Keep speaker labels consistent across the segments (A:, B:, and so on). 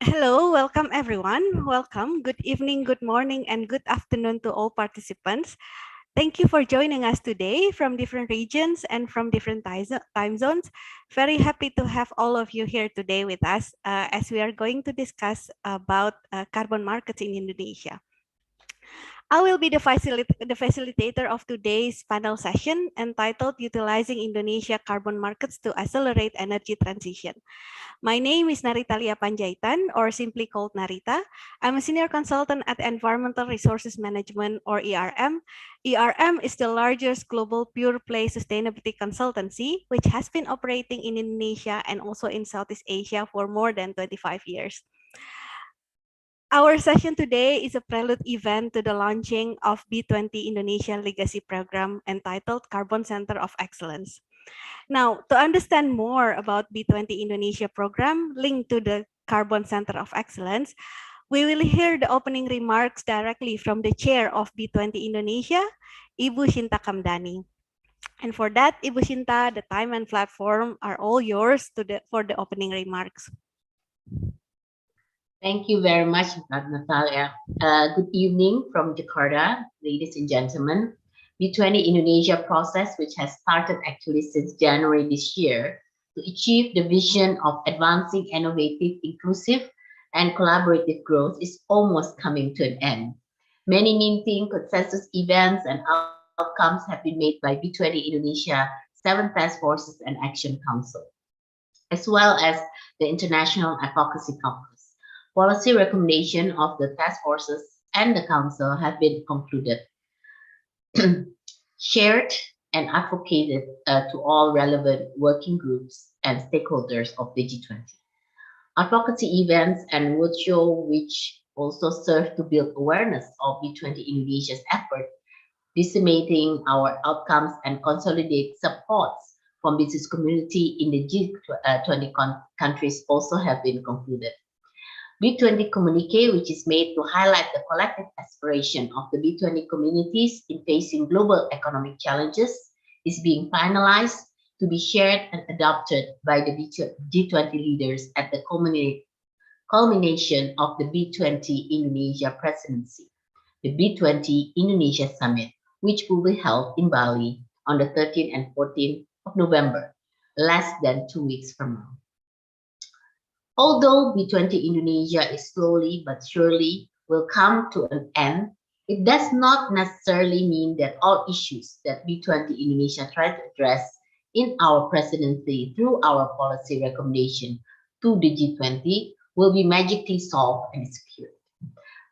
A: Hello, welcome everyone. Welcome. Good evening, good morning, and good afternoon to all participants. Thank you for joining us today from different regions and from different time zones. Very happy to have all of you here today with us as we are going to discuss about carbon markets in Indonesia. I will be the facilitator of today's panel session entitled Utilizing Indonesia Carbon Markets to Accelerate Energy Transition. My name is Naritalia Panjaitan, or simply called Narita. I'm a senior consultant at Environmental Resources Management, or ERM. ERM is the largest global pure-play sustainability consultancy, which has been operating in Indonesia and also in Southeast Asia for more than 25 years. Our session today is a prelude event to the launching of B20 Indonesia Legacy Program entitled Carbon Center of Excellence. Now, to understand more about B20 Indonesia program linked to the Carbon Center of Excellence, we will hear the opening remarks directly from the chair of B20 Indonesia, Ibu Shinta Kamdani. And for that, Ibu Shinta, the time and platform are all yours for the opening remarks.
B: Thank you very much, Natalia. Good evening from Jakarta, ladies and gentlemen. B20 Indonesia process, which has started actually since January this year, to achieve the vision of advancing innovative, inclusive, and collaborative growth is almost coming to an end. Many meeting, consensus events, and outcomes have been made by B20 Indonesia, 7 task forces, and Action Council, as well as the International Advocacy Caucus. Policy recommendation of the task forces and the council have been concluded, shared and advocated to all relevant working groups and stakeholders of the G20. Advocacy events and roadshow, which also serve to build awareness of B20 Indonesia's effort, disseminating our outcomes and consolidate supports from business community in the G20 countries also have been concluded. B20 communique, which is made to highlight the collective aspiration of the B20 communities in facing global economic challenges, is being finalized to be shared and adopted by the G20 leaders at the culmination of the B20 Indonesia presidency, the B20 Indonesia Summit, which will be held in Bali on the 13th and 14th of November, less than 2 weeks from now. Although B20 Indonesia is slowly but surely will come to an end, it does not necessarily mean that all issues that B20 Indonesia tried to address in our presidency through our policy recommendation to the G20 will be magically solved and secured.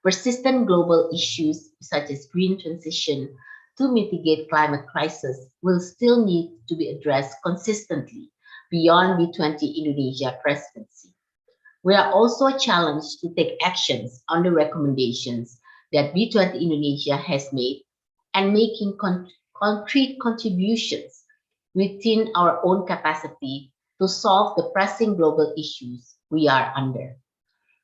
B: Persistent global issues such as green transition to mitigate climate crisis will still need to be addressed consistently beyond B20 Indonesia presidency. We are also challenged to take actions on the recommendations that B20 Indonesia has made and making concrete contributions within our own capacity to solve the pressing global issues we are under.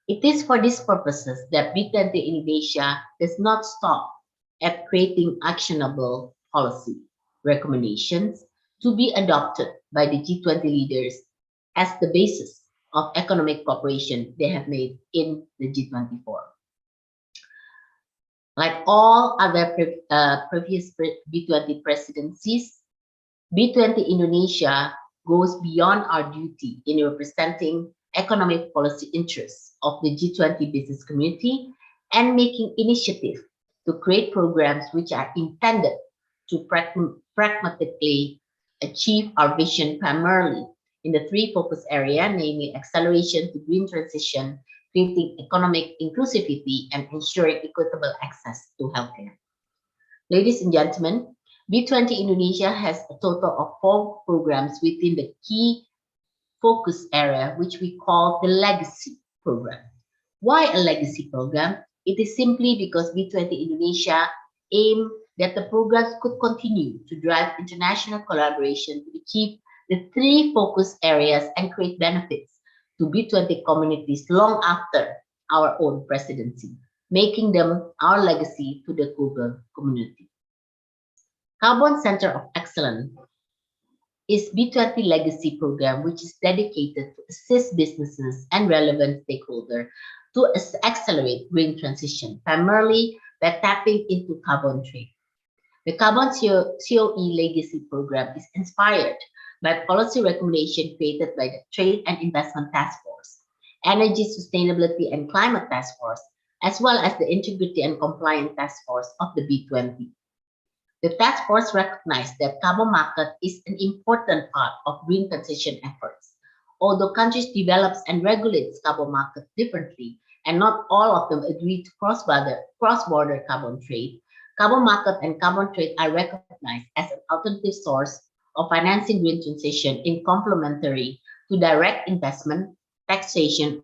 B: It is for these purposes that B20 Indonesia does not stop at creating actionable policy recommendations to be adopted by the G20 leaders as the basis of economic cooperation they have made in the G20 forum. Like all other previous B20 presidencies, B20 Indonesia goes beyond our duty in representing economic policy interests of the G20 business community and making initiative to create programs which are intended to pragmatically achieve our vision primarily in the 3 focus areas, namely acceleration to green transition, creating economic inclusivity, and ensuring equitable access to healthcare. Ladies and gentlemen, B20 Indonesia has a total of 4 programs within the key focus area, which we call the legacy program. Why a legacy program? It is simply because B20 Indonesia aimed that the programs could continue to drive international collaboration to achieve the 3 focus areas and create benefits to B20 communities long after our own presidency, making them our legacy to the global community. Carbon Center of Excellence is B20 Legacy Program, which is dedicated to assist businesses and relevant stakeholders to accelerate green transition, primarily by tapping into carbon trade. The Carbon COE Legacy Program is inspired by policy recommendation created by the Trade and Investment Task Force, Energy Sustainability and Climate Task Force, as well as the Integrity and Compliance Task Force of the B20. The task force recognized that carbon market is an important part of green transition efforts. Although countries develop and regulate carbon markets differently, and not all of them agree to cross-border carbon trade, carbon market and carbon trade are recognized as an alternative source of financing green transition in complementary to direct investment, taxation, or policy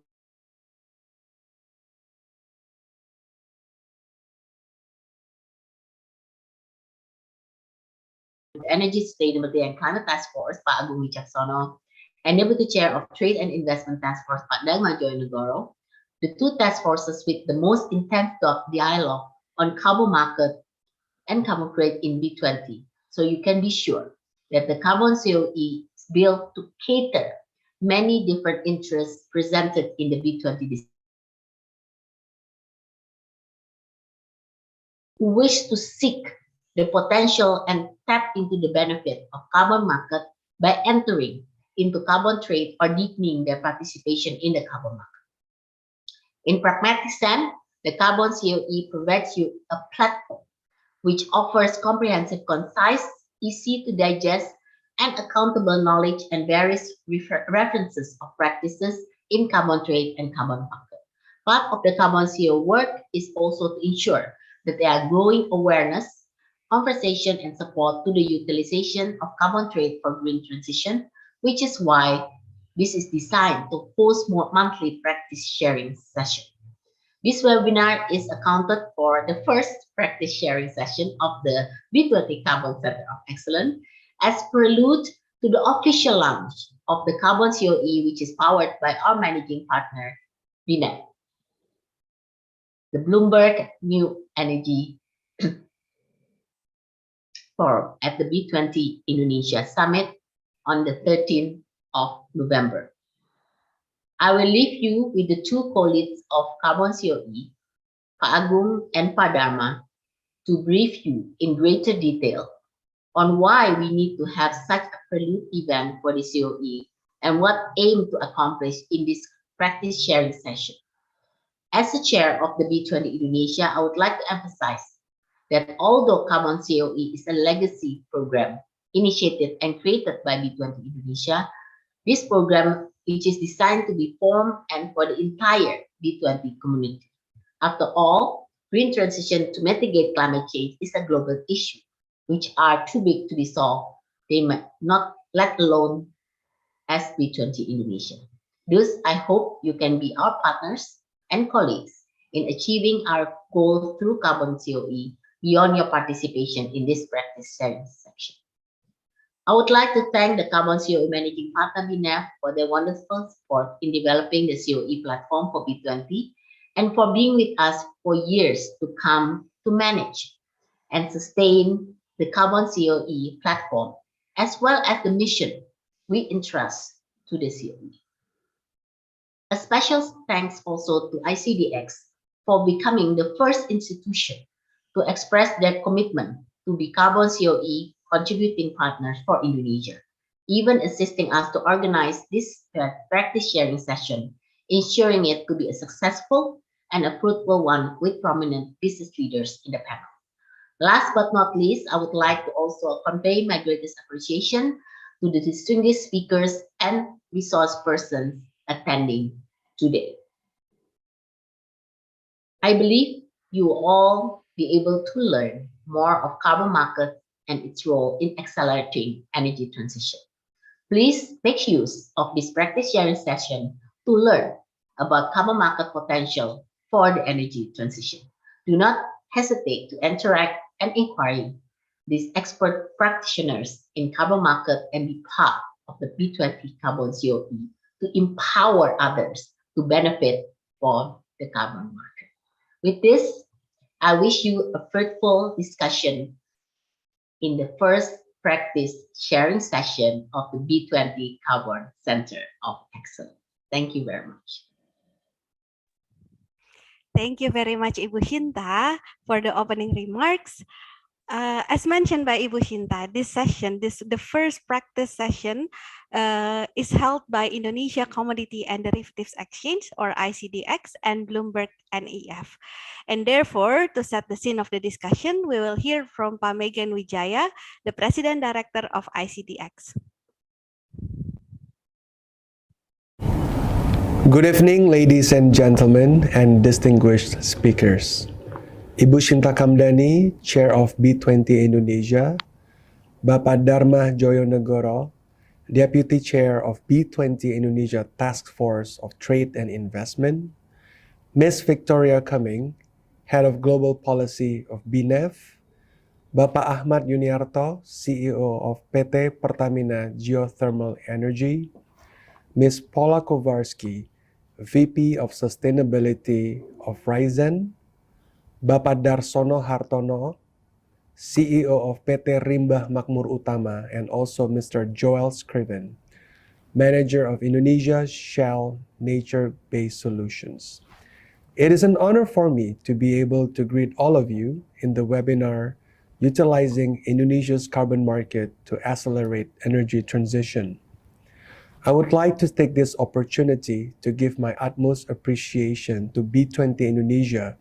B: support. The Energy Sustainability and Climate Task Force, Pak Agung Wicaksono, and Deputy Chair of Trade and Investment Task Force, Pak Dagma Joynegoro, the two task forces with the most intense dialogue on carbon market and carbon trade in B20. So you can be sure that the carbon COE is built to cater many different interests presented in the B20 discussion. Who wish to seek the potential and tap into the benefit of carbon market by entering into carbon trade or deepening their participation in the carbon market. In pragmatic sense, the carbon COE provides you a platform which offers comprehensive, concise, easy to digest, and accountable knowledge and various references of practices in carbon trade and carbon market. Part of the carbon CO work is also to ensure that there are growing awareness, conversation, and support to the utilization of carbon trade for green transition, which is why this is designed to host more monthly practice sharing sessions. This webinar is accounted for the first practice sharing session of the B20 Carbon Center of Excellence as prelude to the official launch of the Carbon COE, which is powered by our managing partner, BNET, the Bloomberg New Energy Forum at the B20 Indonesia Summit on the 13th of November. I will leave you with the two co-leads of Carbon COE, Pak Agung and Pak Dharma, to brief you in greater detail on why we need to have such a prelude event for the COE and what aim to accomplish in this practice sharing session. As the chair of the B20 Indonesia, I would like to emphasize that although Carbon COE is a legacy program initiated and created by B20 Indonesia, this program, which is designed to be formed and for the entire B20 community. After all, green transition to mitigate climate change is a global issue, which are too big to be solved. They might not, let alone as B20 Indonesia. Thus, I hope you can be our partners and colleagues in achieving our goal through Carbon COE beyond your participation in this practice sharing section. I would like to thank the Carbon COE Managing Partner BNEF for their wonderful support in developing the COE platform for B20 and for being with us for years to come to manage and sustain the Carbon COE platform, as well as the mission we entrust to the COE. A special thanks also to ICDX for becoming the first institution to express their commitment to be Carbon COE contributing partners for Indonesia, even assisting us to organize this practice sharing session, ensuring it to be a successful and a fruitful one with prominent business leaders in the panel. Last but not least, I would like to also convey my greatest appreciation to the distinguished speakers and resource persons attending today. I believe you will all be able to learn more of carbon market and its role in accelerating energy transition. Please make use of this practice sharing session to learn about carbon market potential for the energy transition. Do not hesitate to interact and inquire these expert practitioners in carbon market and be part of the B20 Carbon COE to empower others to benefit from the carbon market. With this, I wish you a fruitful discussion in the first practice sharing session of the B20 Carbon Center of Excellence. Thank you very much.
A: Thank you very much, Ibu Shinta, for the opening remarks. As mentioned by Ibu Shinta, this session, the first practice session, is held by Indonesia Commodity and Derivatives Exchange, or ICDX, and Bloomberg NEF. And therefore, to set the scene of the discussion, we will hear from Pak Megan Wijaya, the President Director of ICDX.
C: Good evening, ladies and gentlemen, and distinguished speakers. Ibu Shinta Kamdani, Chair of B20 Indonesia, Bapak Dharma Joyonegoro, Deputy Chair of B20 Indonesia Task Force of Trade and Investment, Ms. Victoria Cumming, Head of Global Policy of BNEF, Bapak Ahmad Yuniarto, CEO of PT Pertamina Geothermal Energy, Ms. Paula Kowarski, VP of Sustainability of Raizen, Bapak Darsono Hartono, CEO of PT Rimbah Makmur Utama, and also Mr. Joel Scriven, Manager of Indonesia Shell Nature-Based Solutions. It is an honor for me to be able to greet all of you in the webinar Utilizing Indonesia's Carbon Market to Accelerate Energy Transition. I would like to take this opportunity to give my utmost appreciation to B20 Indonesia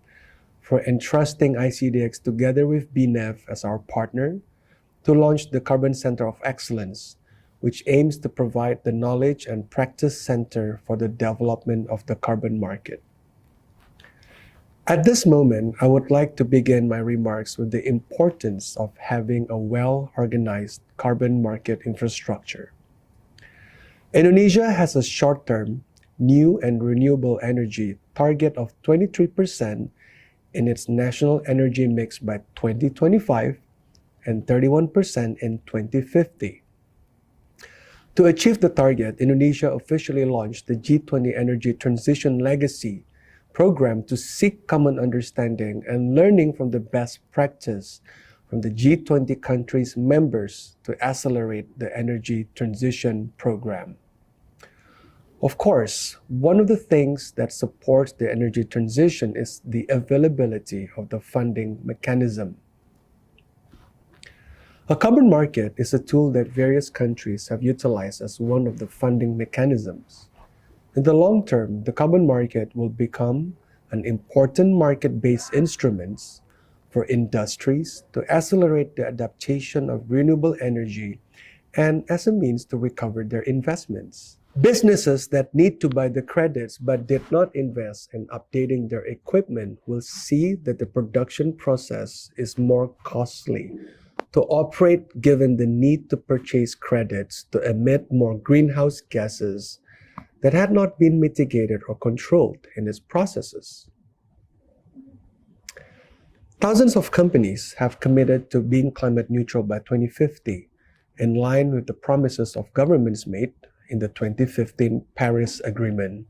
C: for entrusting ICDX together with BNEF as our partner to launch the Carbon Center of Excellence, which aims to provide the knowledge and practice center for the development of the carbon market. At this moment, I would like to begin my remarks with the importance of having a well-organized carbon market infrastructure. Indonesia has a short-term, new and renewable energy target of 23% in its national energy mix by 2025 and 31% in 2050. To achieve the target, Indonesia officially launched the G20 Energy Transition Legacy program to seek common understanding and learning from the best practice from the G20 countries members to accelerate the energy transition program. Of course, one of the things that supports the energy transition is the availability of the funding mechanism. A carbon market is a tool that various countries have utilized as one of the funding mechanisms. In the long term, the carbon market will become an important market-based instrument for industries to accelerate the adaptation of renewable energy and as a means to recover their investments. Businesses that need to buy the credits but did not invest in updating their equipment will see that the production process is more costly to operate given the need to purchase credits to emit more greenhouse gases that had not been mitigated or controlled in its processes. Thousands of companies have committed to being climate neutral by 2050, in line with the promises of governments made in the 2015 Paris Agreement.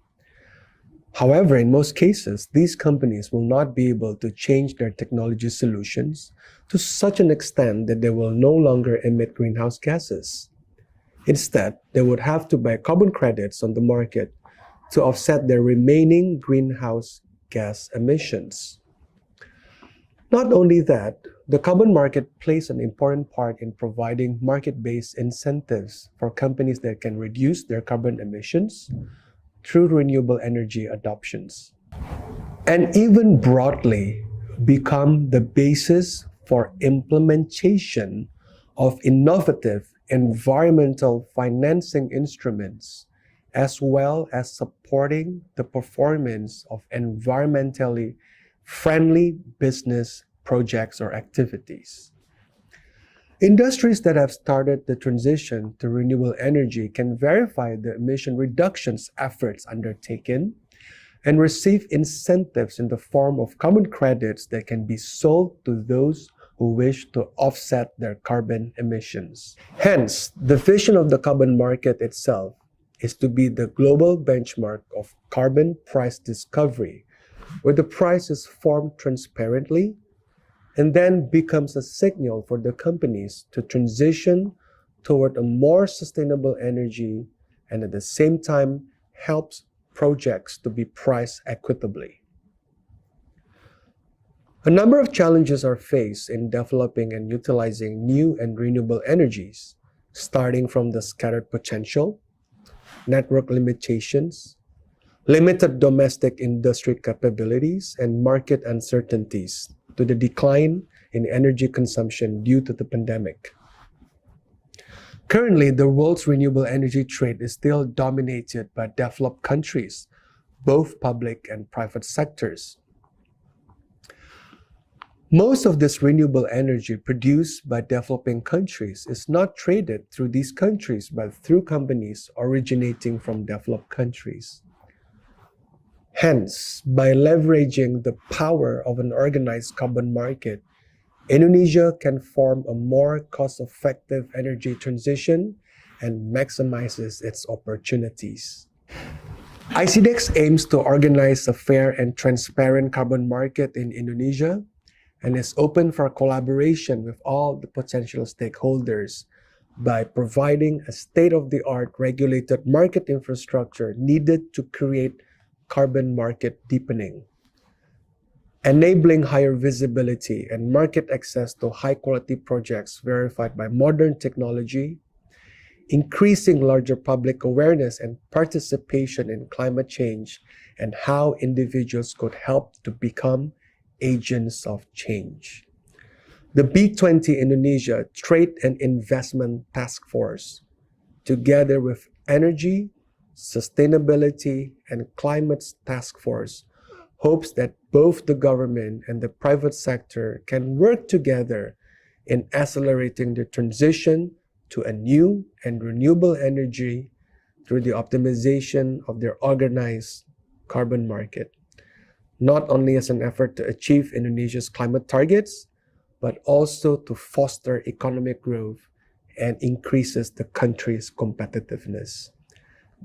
C: However, in most cases, these companies will not be able to change their technology solutions to such an extent that they will no longer emit greenhouse gases. Instead, they would have to buy carbon credits on the market to offset their remaining greenhouse gas emissions. Not only that, the carbon market plays an important part in providing market-based incentives for companies that can reduce their carbon emissions through renewable energy adoptions, and even broadly become the basis for implementation of innovative environmental financing instruments, as well as supporting the performance of environmentally friendly business projects or activities. Industries that have started the transition to renewable energy can verify the emission reductions efforts undertaken and receive incentives in the form of carbon credits that can be sold to those who wish to offset their carbon emissions. Hence, the vision of the carbon market itself is to be the global benchmark of carbon price discovery, where the price is formed transparently, and then becomes a signal for the companies to transition toward a more sustainable energy and at the same time helps projects to be priced equitably. A number of challenges are faced in developing and utilizing new and renewable energies, starting from the scattered potential, network limitations, limited domestic industry capabilities, and market uncertainties to the decline in energy consumption due to the pandemic. Currently, the world's renewable energy trade is still dominated by developed countries, both public and private sectors. Most of this renewable energy produced by developing countries is not traded through these countries, but through companies originating from developed countries. Hence, by leveraging the power of an organized carbon market, Indonesia can form a more cost-effective energy transition and maximizes its opportunities. ICDEX aims to organize a fair and transparent carbon market in Indonesia and is open for collaboration with all the potential stakeholders by providing a state-of-the-art regulated market infrastructure needed to create carbon market deepening, enabling higher visibility and market access to high-quality projects verified by modern technology, increasing larger public awareness and participation in climate change, and how individuals could help to become agents of change. The B20 Indonesia Trade and Investment Task Force, together with Energy, Sustainability, and Climate Task Force, hopes that both the government and the private sector can work together in accelerating the transition to a new and renewable energy through the optimization of their organized carbon market, not only as an effort to achieve Indonesia's climate targets, but also to foster economic growth and increases the country's competitiveness.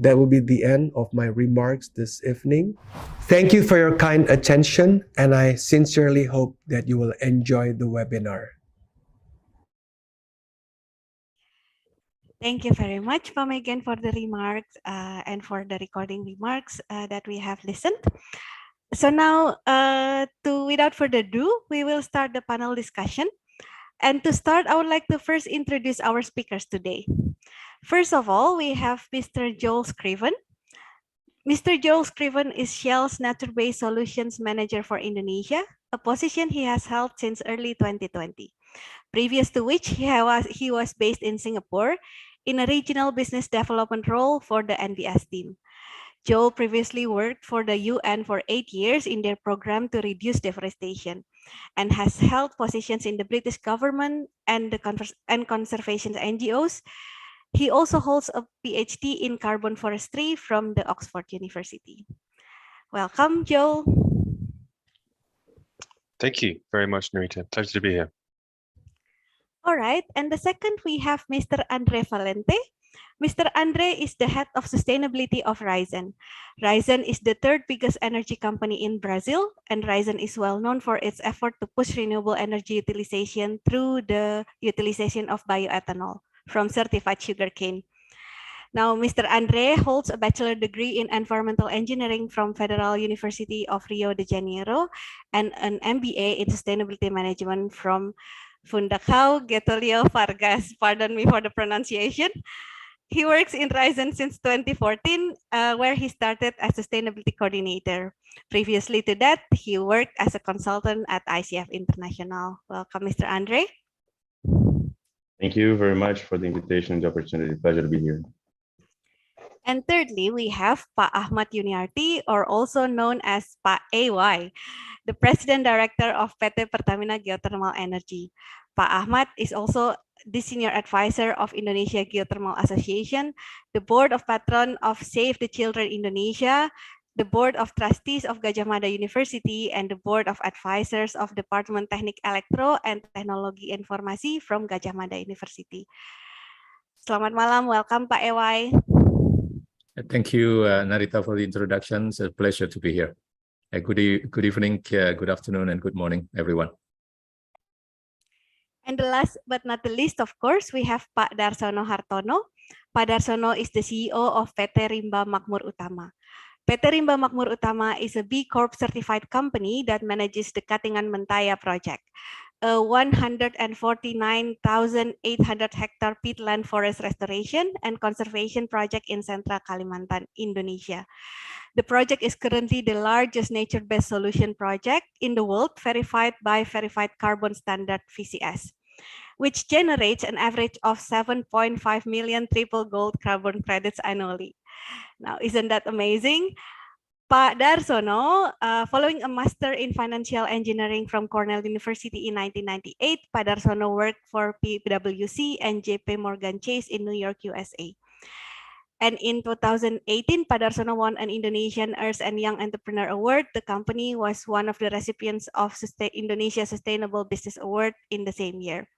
C: That will be the end of my remarks this evening. Thank you for your kind attention, and I sincerely hope that you will enjoy the webinar.
A: Thank you very much, Pak Megan, for the remarks and for the recording remarks that we have listened. So now, without further ado, we will start the panel discussion. And to start, I would like to first introduce our speakers today. First of all, we have Mr. Joel Scriven. Mr. Joel Scriven is Shell's Nature-Based Solutions Manager for Indonesia, a position he has held since early 2020. Previous to which, he was based in Singapore in a regional business development role for the NBS team. Joel previously worked for the UN for 8 years in their program to reduce deforestation and has held positions in the British government and the conservation NGOs. He also holds a PhD in carbon forestry from the Oxford University. Welcome, Joel.
D: Thank you very much, Narita. Pleasure to be here.
A: All right, and the second we have Mr. Andre Valente. Mr. Andre is the head of sustainability of Raízen. Raízen is the third biggest energy company in Brazil, and Raízen is well known for its effort to push renewable energy utilization through the utilization of bioethanol from certified sugarcane. Now, Mr. Andre holds a bachelor degree in environmental engineering from Federal University of Rio de Janeiro and an MBA in sustainability management from Fundação Getúlio Vargas. Pardon me for the pronunciation. He works in Raízen since 2014, where he started as sustainability coordinator. Previously to that, he worked as a consultant at ICF International. Welcome, Mr. Andre.
E: Thank you very much for the invitation and the opportunity. Pleasure to be here.
A: And thirdly, we have Pak Ahmad Yuniarti, or also known as Pak AY, the President Director of PT Pertamina Geothermal Energy. Pak Ahmad is also the Senior Advisor of Indonesia Geothermal Association, the Board of Patron of Save the Children Indonesia, the Board of Trustees of Gadjah Mada University, and the Board of Advisors of Department Teknik Elektro and Teknologi Informasi from Gadjah Mada University. Selamat malam, welcome Pak AY.
F: Thank you, Narita, for the introduction. It's a pleasure to be here. Good evening, good afternoon, and good morning, everyone.
A: And the last but not the least, of course, we have Pak Darsono Hartono. Pak Darsono is the CEO of PT Rimba Makmur Utama. PT Rimba Makmur Utama is a B Corp certified company that manages the Katingan Mentaya project, a 149,800 hectare peatland forest restoration and conservation project in Central Kalimantan, Indonesia. The project is currently the largest nature-based solution project in the world, verified by Verified Carbon Standard VCS, which generates an average of 7.5 million triple gold carbon credits annually. Now, isn't that amazing? Pak Darsono, following a master in financial engineering from Cornell University in 1998, Pak Darsono worked for PwC and JP Morgan Chase in New York, USA. And in 2018, Pak Darsono won an Indonesian Earth and Young Entrepreneur Award. The company was one of the recipients of Indonesia Sustainable Business Award in the same year.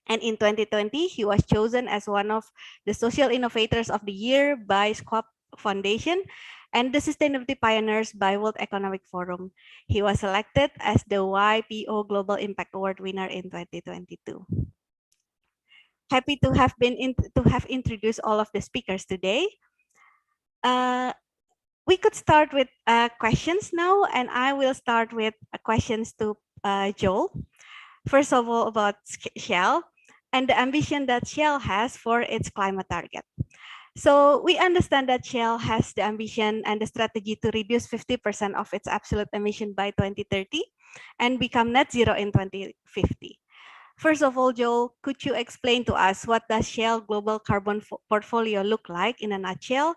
A: And in 2020, he was chosen as one of the Social Innovators of the Year by Squab Foundation and the Sustainability Pioneers by World Economic Forum. He was selected as the YPO Global Impact Award winner in 2022. Happy to have introduced all of the speakers today. We could start with questions now, and I will start with questions to Joel. First of all, about Shell and the ambition that Shell has for its climate target. So we understand that Shell has the ambition and the strategy to reduce 50% of its absolute emission by 2030 and become net zero in 2050. First of all, Joel, could you explain to us what does Shell Global Carbon Portfolio look like in a nutshell,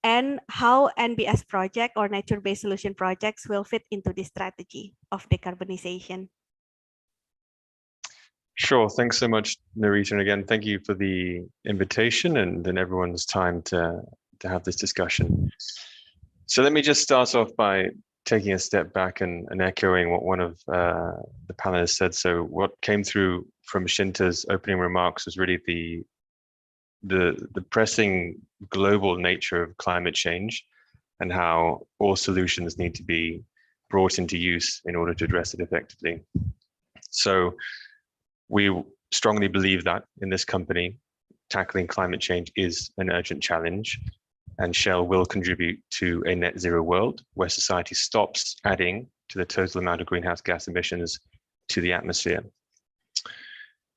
A: and how NBS project or nature-based solution projects will fit into this strategy of decarbonization?
D: Sure. Thanks so much, Narita. And again, thank you for the invitation and everyone's time to have this discussion. So let me just start off by taking a step back and echoing what one of the panelists said. So what came through from Shinta's opening remarks was really the pressing global nature of climate change and how all solutions need to be brought into use in order to address it effectively. So we strongly believe that in this company, tackling climate change is an urgent challenge, and Shell will contribute to a net zero world where society stops adding to the total amount of greenhouse gas emissions to the atmosphere.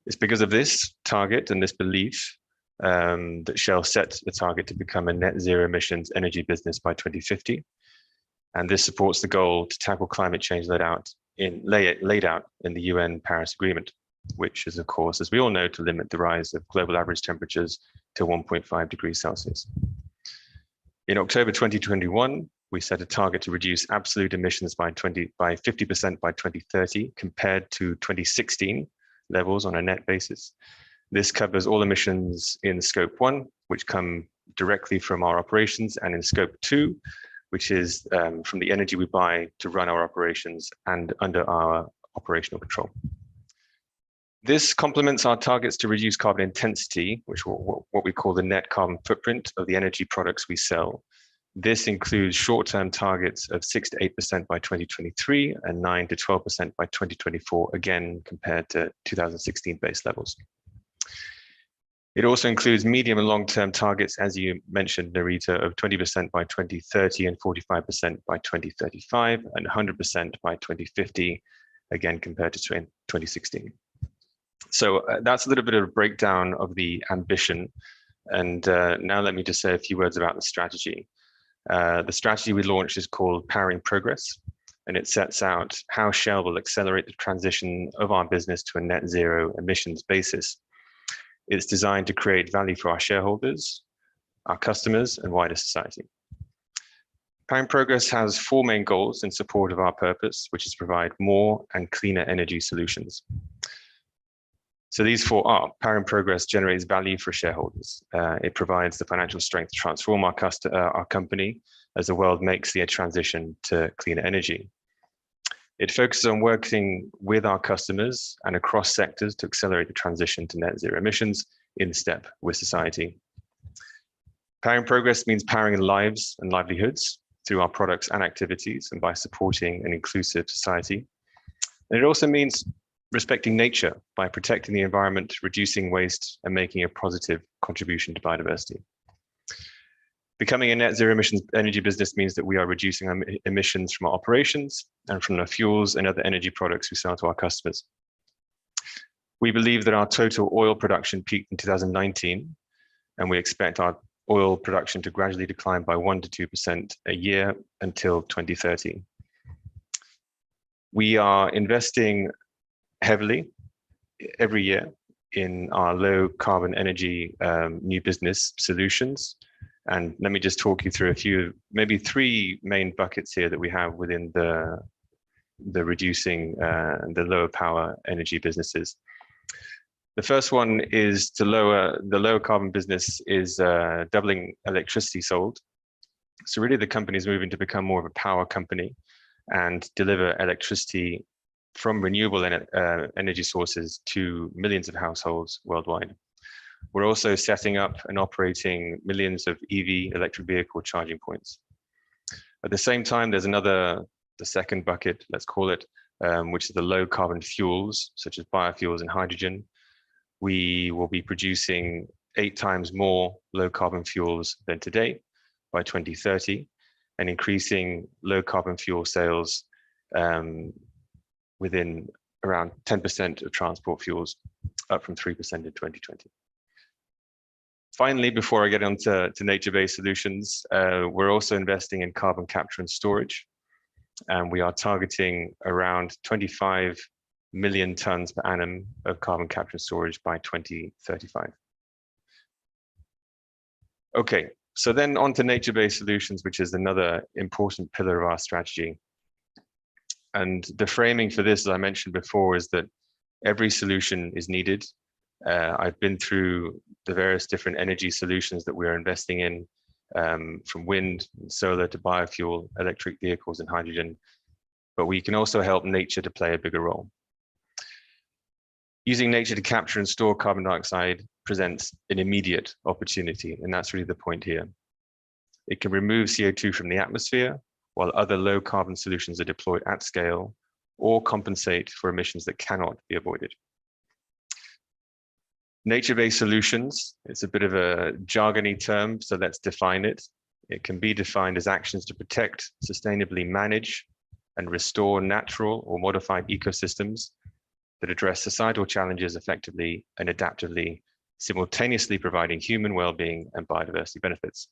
D: It's because of this target and this belief that Shell set the target to become a net zero emissions energy business by 2050. And this supports the goal to tackle climate change laid out in the UN Paris Agreement, which is, of course, as we all know, to limit the rise of global average temperatures to 1.5 degrees Celsius. In October 2021, we set a target to reduce absolute emissions by 50% by 2030 compared to 2016 levels on a net basis. This covers all emissions in Scope 1, which come directly from our operations, and in Scope 2, which is from the energy we buy to run our operations and under our operational control. This complements our targets to reduce carbon intensity, which what we call the net carbon footprint of the energy products we sell. This includes short-term targets of 6 to 8% by 2023 and 9 to 12% by 2024, again, compared to 2016 base levels. It also includes medium and long-term targets, as you mentioned, Narita, of 20% by 2030 and 45% by 2035 and 100% by 2050, again, compared to 2016. So that's a little bit of a breakdown of the ambition. And now let me just say a few words about the strategy. The strategy we launched is called Powering Progress, and it sets out how Shell will accelerate the transition of our business to a net zero emissions basis. It's designed to create value for our shareholders, our customers, and wider society. Powering Progress has 4 main goals in support of our purpose, which is to provide more and cleaner energy solutions. So these 4 are: Powering Progress generates value for shareholders. It provides the financial strength to transform our company as the world makes the transition to cleaner energy. It focuses on working with our customers and across sectors to accelerate the transition to net zero emissions in step with society. Powering Progress means powering lives and livelihoods through our products and activities and by supporting an inclusive society. And it also means respecting nature by protecting the environment, reducing waste, and making a positive contribution to biodiversity. Becoming a net zero emissions energy business means that we are reducing our emissions from our operations and from the fuels and other energy products we sell to our customers. We believe that our total oil production peaked in 2019, and we expect our oil production to gradually decline by 1 to 2% a year until 2030. We are investing heavily every year in our low carbon energy new business solutions. And let me just talk you through a few, maybe 3 main buckets here that we have within the reducing the lower power energy businesses. The first one is the lower carbon business is doubling electricity sold. So really the company is moving to become more of a power company and deliver electricity from renewable energy sources to millions of households worldwide. We're also setting up and operating millions of EV, electric vehicle charging points. At the same time, there's the second bucket, let's call it, which is the low carbon fuels, such as biofuels and hydrogen. We will be producing 8 times more low carbon fuels than today by 2030, and increasing low carbon fuel sales within around 10% of transport fuels, up from 3% in 2020. Finally, before I get on to nature-based solutions, we're also investing in carbon capture and storage. And we are targeting around 25 million tons per annum of carbon capture and storage by 2035. Okay, so then on to nature-based solutions, which is another important pillar of our strategy. And the framing for this, as I mentioned before, is that every solution is needed. I've been through the various different energy solutions that we're investing in, from wind and solar to biofuel, electric vehicles and hydrogen, but we can also help nature to play a bigger role. Using nature to capture and store carbon dioxide presents an immediate opportunity, and that's really the point here. It can remove CO2 from the atmosphere, while other low carbon solutions are deployed at scale or compensate for emissions that cannot be avoided. Nature-based solutions, it's a bit of a jargony term, so let's define it. It can be defined as actions to protect, sustainably manage, and restore natural or modified ecosystems that address societal challenges effectively and adaptively, simultaneously providing human well-being and biodiversity benefits.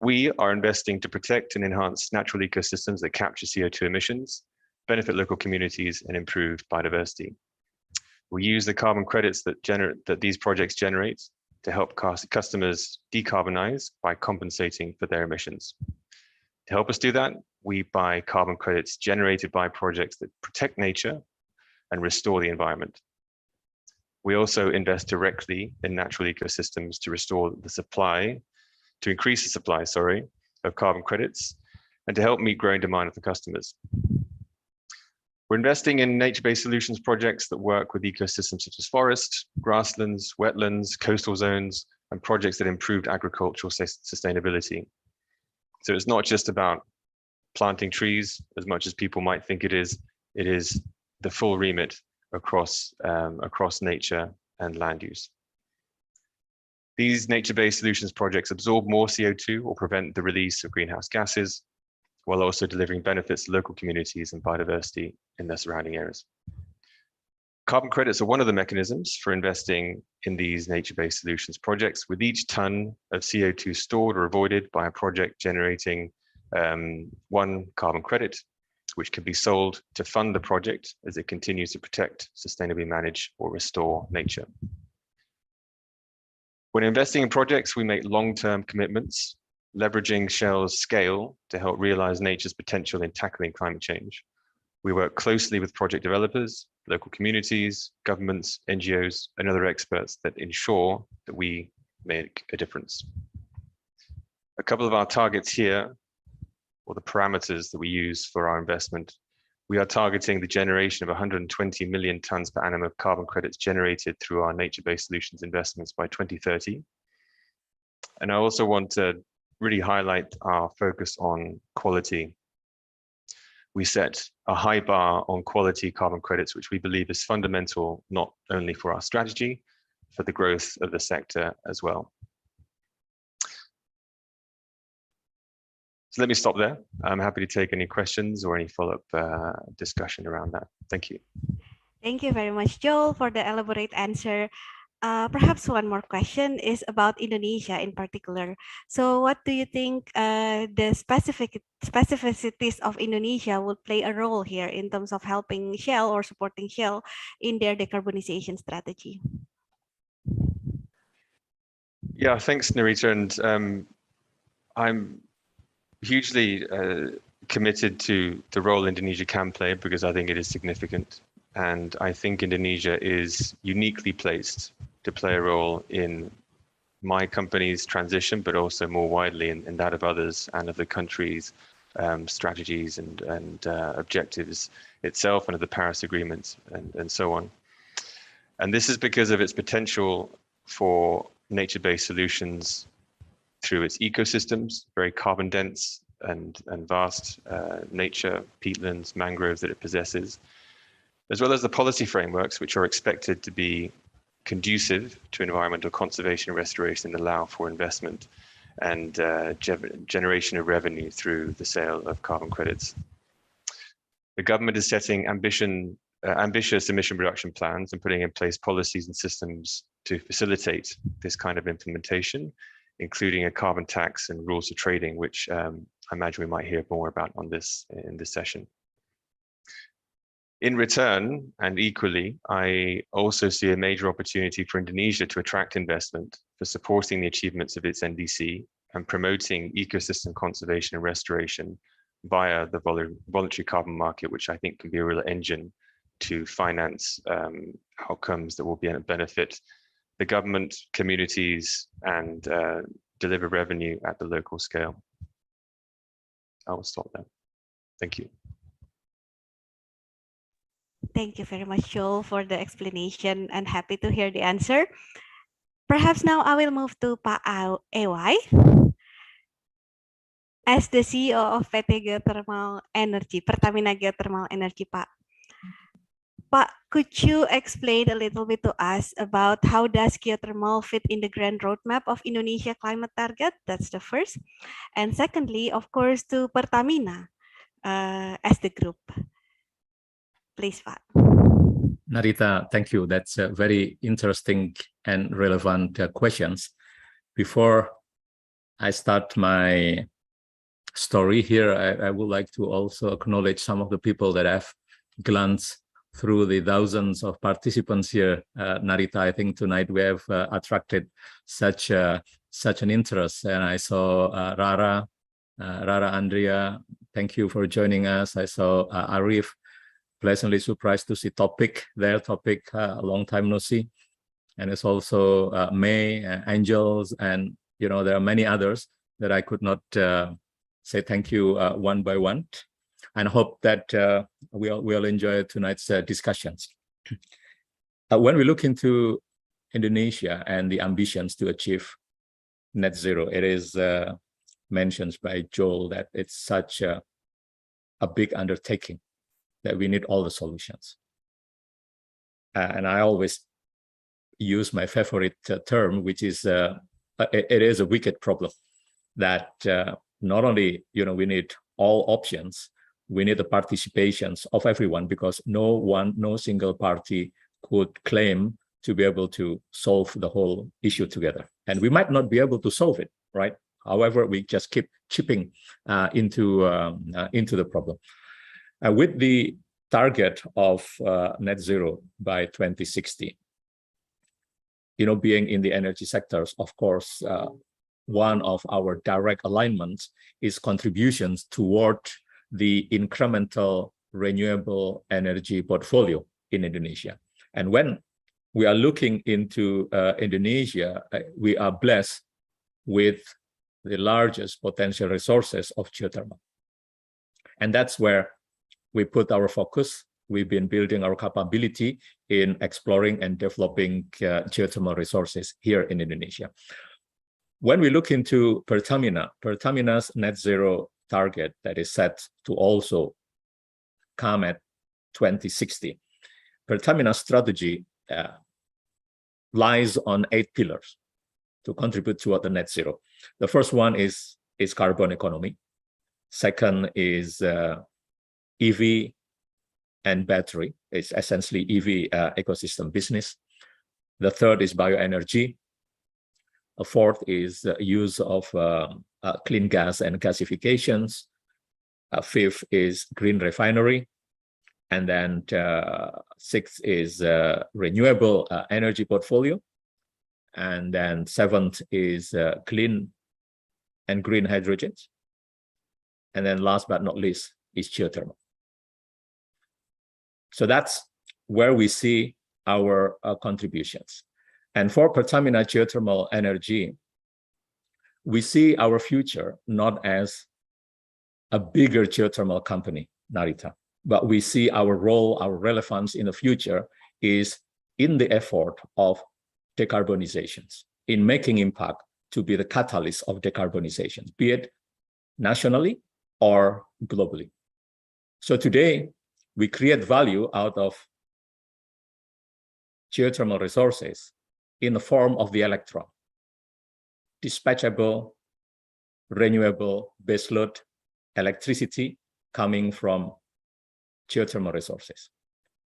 D: We are investing to protect and enhance natural ecosystems that capture CO2 emissions, benefit local communities, and improve biodiversity. We use the carbon credits that these projects generate to help customers decarbonize by compensating for their emissions. To help us do that, we buy carbon credits generated by projects that protect nature and restore the environment. We also invest directly in natural ecosystems to restore the supply, to increase the supply, of carbon credits, and to help meet growing demand of the customers. We're investing in nature-based solutions projects that work with ecosystems such as forests, grasslands, wetlands, coastal zones, and projects that improve agricultural sustainability. So it's not just about planting trees as much as people might think it is the full remit across nature and land use. These nature-based solutions projects absorb more CO2 or prevent the release of greenhouse gases, while also delivering benefits to local communities and biodiversity in their surrounding areas. Carbon credits are one of the mechanisms for investing in these nature-based solutions projects, with each ton of CO2 stored or avoided by a project generating 1 carbon credit, which can be sold to fund the project as it continues to protect, sustainably manage, or restore nature. When investing in projects, we make long-term commitments, leveraging Shell's scale to help realize nature's potential in tackling climate change. We work closely with project developers, local communities, governments, NGOs, and other experts that ensure that we make a difference. A couple of our targets here, or the parameters that we use for our investment, we are targeting the generation of 120 million tons per annum of carbon credits generated through our nature-based solutions investments by 2030. And I also want to really highlight our focus on quality. we set a high bar on quality carbon credits, which we believe is fundamental not only for our strategy, for the growth of the sector as well. So let me stop there. I'm happy to take any questions or any follow-up discussion around that. Thank you.
A: Thank you very much, Joel, for the elaborate answer. Perhaps one more question is about Indonesia in particular. So what do you think the specificities of Indonesia would play a role here in terms of helping Shell or supporting Shell in their decarbonization strategy?
D: Yeah, thanks, Narita. And I'm hugely committed to the role Indonesia can play because I think it is significant. And I think Indonesia is uniquely placed to play a role in my company's transition, but also more widely in that of others and of the country's strategies and objectives itself and of the Paris Agreement and so on. And this is because of its potential for nature-based solutions through its ecosystems, very carbon dense and vast nature, peatlands, mangroves that it possesses, as well as the policy frameworks which are expected to be conducive to environmental conservation and restoration and allow for investment and generation of revenue through the sale of carbon credits. The government is setting ambitious emission reduction plans and putting in place policies and systems to facilitate this kind of implementation, including a carbon tax and rules of trading, which I imagine we might hear more about on this in this session. In return, and equally, I also see a major opportunity for Indonesia to attract investment for supporting the achievements of its NDC and promoting ecosystem conservation and restoration via the voluntary carbon market, which I think can be a real engine to finance outcomes that will benefit the government, communities, and deliver revenue at the local scale. I will stop there. Thank you.
A: Thank you very much, Joel, for the explanation and happy to hear the answer. Perhaps now I will move to Pak Ewy. As the CEO of PT Geothermal Energy, Pertamina Geothermal Energy, Pak. Pak, could you explain a little bit to us about how does geothermal fit in the grand roadmap of Indonesia climate target? That's the first. And secondly, of course, to Pertamina as the group. Please, Pak.
F: Narita, thank you. That's a very interesting and relevant questions. Before I start my story here, I would like to also acknowledge some of the people that have glanced through the thousands of participants here. Narita, I think tonight we have attracted such an interest. And I saw Rara Andrea, thank you for joining us. I saw Arif, pleasantly surprised to see Topic there. Topic, a long time no see. And it's also May, Angels, and there are many others that I could not say thank you one by one. And hope that we'll enjoy tonight's discussions. When we look into Indonesia and the ambitions to achieve net zero, it is mentioned by Joel that it's such a big undertaking that we need all the solutions. And I always use my favorite term, which is it is a wicked problem that not only we need all options, we need the participations of everyone, because no single party could claim to be able to solve the whole issue together. And we might not be able to solve it, right? However, we just keep chipping into the problem. With the target of net zero by 2060, being in the energy sectors, of course, one of our direct alignments is contributions toward the incremental renewable energy portfolio in Indonesia. And when we are looking into Indonesia, we are blessed with the largest potential resources of geothermal. And that's where we put our focus. We've been building our capability in exploring and developing geothermal resources here in Indonesia. When we look into Pertamina's net zero target that is set to also come at 2060. Pertamina's strategy lies on 8 pillars to contribute toward the net zero. The first one is carbon economy. Second is EV and battery. It's essentially EV ecosystem business. The third is bioenergy. A fourth is use of clean gas and gasifications. Fifth is green refinery. And then sixth is renewable energy portfolio. And then seventh is clean and green hydrogens. And then last but not least is geothermal. So that's where we see our contributions. And for Pertamina Geothermal Energy, we see our future not as a bigger geothermal company, Narita, but we see our role, our relevance in the future is in the effort of decarbonizations, in making impact to be the catalyst of decarbonization, be it nationally or globally. So today, we create value out of geothermal resources in the form of the electron, dispatchable, renewable, baseload electricity coming from geothermal resources.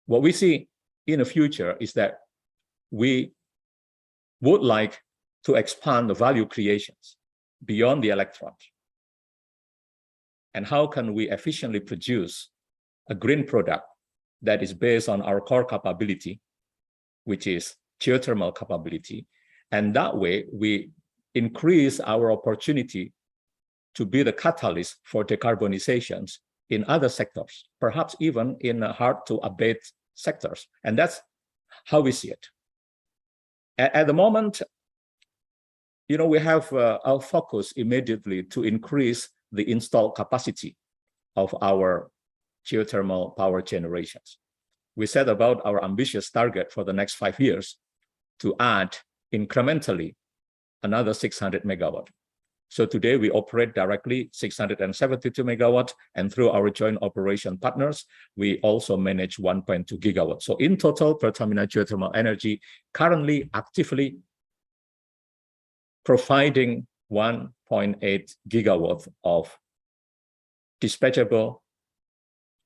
F: What we see in the future is that we would like to expand the value creations beyond the electrons. And how can we efficiently produce a green product that is based on our core capability, which is geothermal capability. And that way, we increase our opportunity to be the catalyst for decarbonizations in other sectors, perhaps even in hard-to-abate sectors. And that's how we see it. At the moment, we have our focus immediately to increase the installed capacity of our geothermal power generations. We set about our ambitious target for the next 5 years to add incrementally another 600 megawatt. So today we operate directly 672 megawatt, and through our joint operation partners, we also manage 1.2 gigawatt. So in total, Pertamina Geothermal Energy currently actively providing 1.8 gigawatt of dispatchable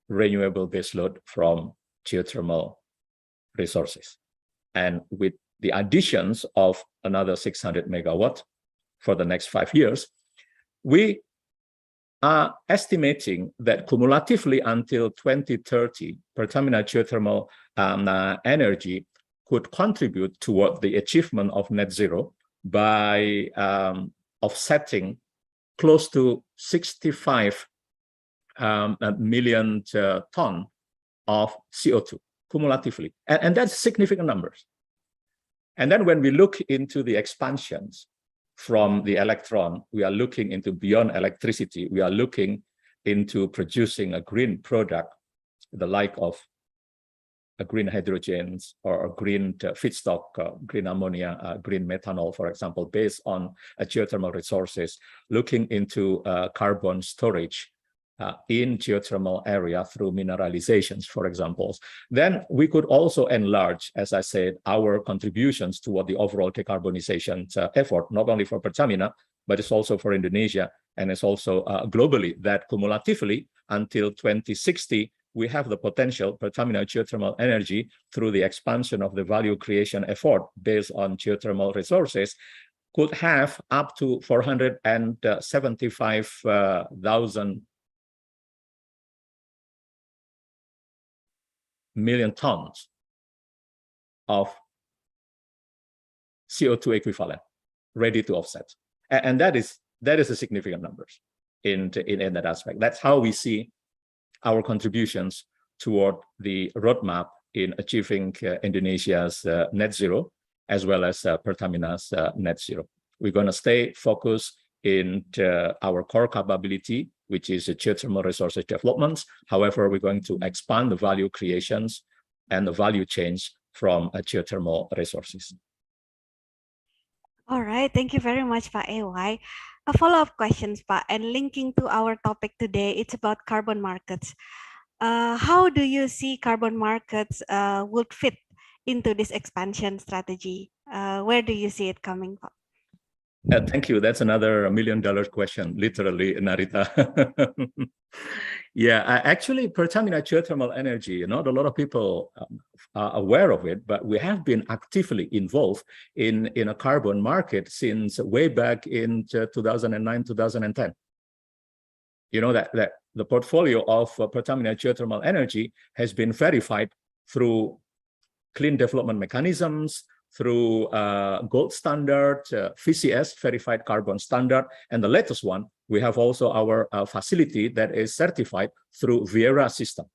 F: renewable baseload from geothermal resources. And with the additions of another 600 megawatt for the next 5 years, we are estimating that cumulatively until 2030, Pertamina Geothermal Energy could contribute toward the achievement of net zero by offsetting close to 65 million ton of CO2 cumulatively. And that's significant numbers. And then when we look into the expansions from the electron, we are looking into beyond electricity. We are looking into producing a green product, the like of a green hydrogens or a green feedstock, green ammonia, green methanol, for example, based on geothermal resources, looking into carbon storage in geothermal area through mineralizations, for example. Then we could also enlarge, as I said, our contributions toward the overall decarbonization effort, not only for Pertamina, but it's also for Indonesia, and it's also globally, that cumulatively until 2060, we have the potential, Pertamina Geothermal Energy, through the expansion of the value creation effort based on geothermal resources, could have up to 475,000 million tons of CO2 equivalent ready to offset. And that is a significant numbers in that aspect. That's how we see our contributions toward the roadmap in achieving Indonesia's net zero, as well as Pertamina's net zero. We're going to stay focused in our core capability, which is geothermal resources development. However, we're going to expand the value creations and the value chains from geothermal resources.
A: All right, thank you very much, Pak AY. A follow-up question, Pak, and linking to our topic today, it's about carbon markets. how do you see carbon markets would fit into this expansion strategy? Where do you see it coming from?
F: Thank you. That's another $1 million question, literally, Narita. Yeah, actually, Pertamina geothermal energy, not a lot of people are aware of it, but we have been actively involved in a carbon market since way back in 2009, 2010. You know that the portfolio of Pertamina geothermal energy has been verified through clean development mechanisms, through gold standard, VCS, verified carbon standard, and the latest one, we have also our facility that is certified through Viera system.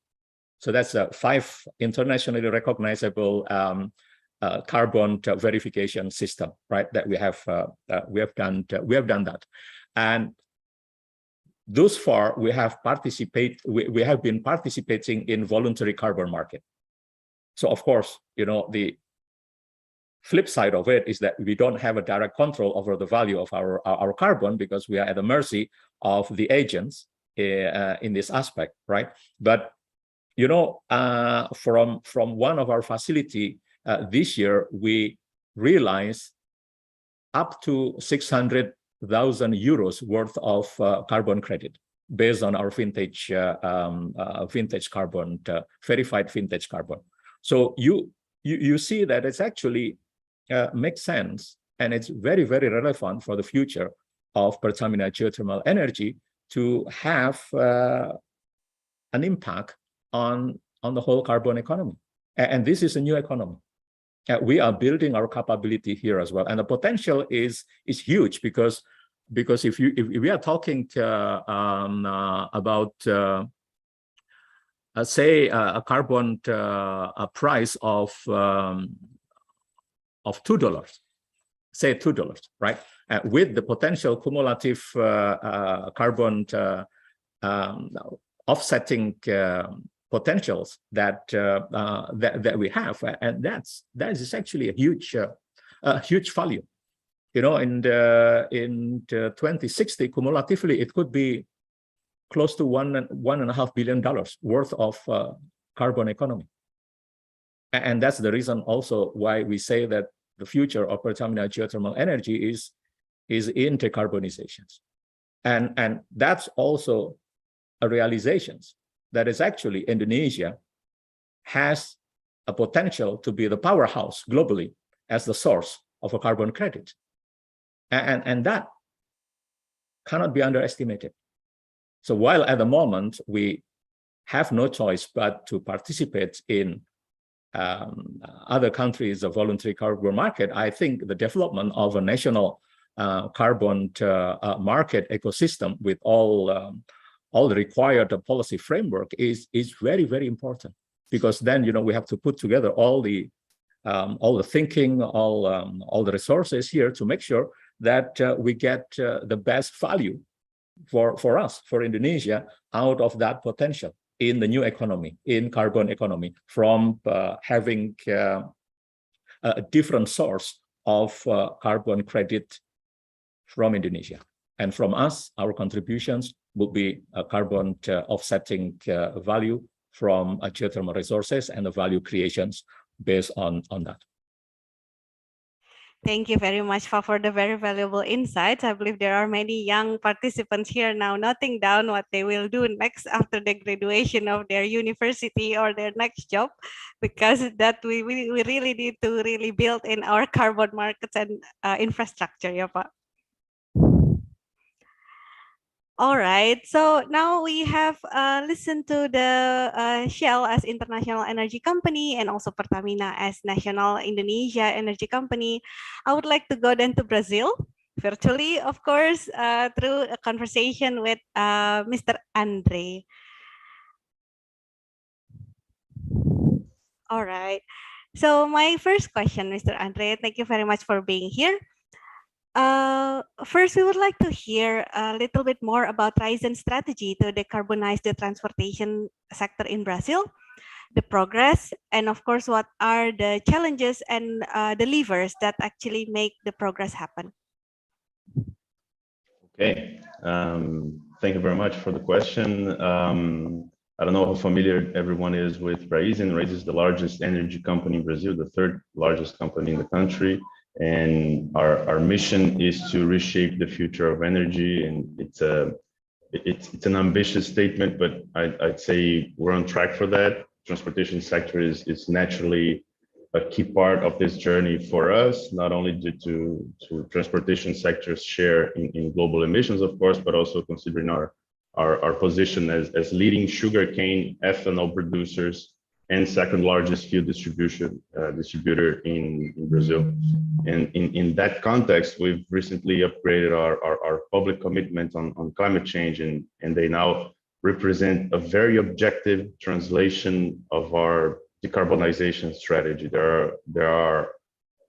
F: So that's a 5 internationally recognizable carbon verification system, right? That we have done that, and thus far we have been participating in voluntary carbon market. So of course, you know, the flip side of it is that we don't have a direct control over the value of our carbon because we are at the mercy of the agents in this aspect, right? But you know, from one of our facility this year, we realized up to 600,000 euros worth of carbon credit based on our vintage carbon, verified vintage carbon. So you see that it's actually makes sense, and it's very, very relevant for the future of Pertamina geothermal energy to have an impact on the whole carbon economy. And this is a new economy. We are building our capability here as well, and the potential is huge because if we are talking about say a carbon a price of $2, say $2, right? With the potential cumulative carbon offsetting potentials that we have, and that is actually a huge value. You know, in 2060, cumulatively, it could be close to $1.5 billion worth of carbon economy. And that's the reason also why we say that the future of Pertamina geothermal energy is in decarbonizations. And that's also a realization that is actually Indonesia has a potential to be the powerhouse globally as the source of a carbon credit. And that cannot be underestimated. So while at the moment we have no choice but to participate in other countries' voluntary carbon market, I think the development of a national carbon market ecosystem with all the required policy framework is very, very important, because then, you know, we have to put together all the thinking, all the resources here to make sure that we get the best value for us, for Indonesia, out of that potential in the new economy, in carbon economy, from having a different source of carbon credit from Indonesia. And from us, our contributions will be a carbon offsetting value from geothermal resources and the value creations based on that.
A: Thank you very much, Fa, for the very valuable insights. I believe there are many young participants here now noting down what they will do next after the graduation of their university or their next job, because that we really need to really build in our carbon markets and infrastructure, yeah, Pak. All right, so now we have listened to the Shell as international energy company and also Pertamina as national Indonesia energy company. I would like to go then to Brazil, virtually, of course, through a conversation with Mr. Andre. All right, so my first question, Mr. Andre, thank you very much for being here. First, we would like to hear a little bit more about Raízen's strategy to decarbonize the transportation sector in Brazil, the progress, and of course, what are the challenges and the levers that actually make the progress happen.
E: Okay, thank you very much for the question. I don't know how familiar everyone is with Raízen. Raízen is the largest energy company in Brazil, the third largest company in the country. And our mission is to reshape the future of energy. And it's an ambitious statement, but I'd say we're on track for that. Transportation sector is naturally a key part of this journey for us, not only due to transportation sector's share in global emissions, of course, but also considering our position as leading sugarcane ethanol producers and second largest fuel distributor in Brazil. And in that context, we've recently upgraded our public commitment on climate change, and they now represent a very objective translation of our decarbonization strategy. There are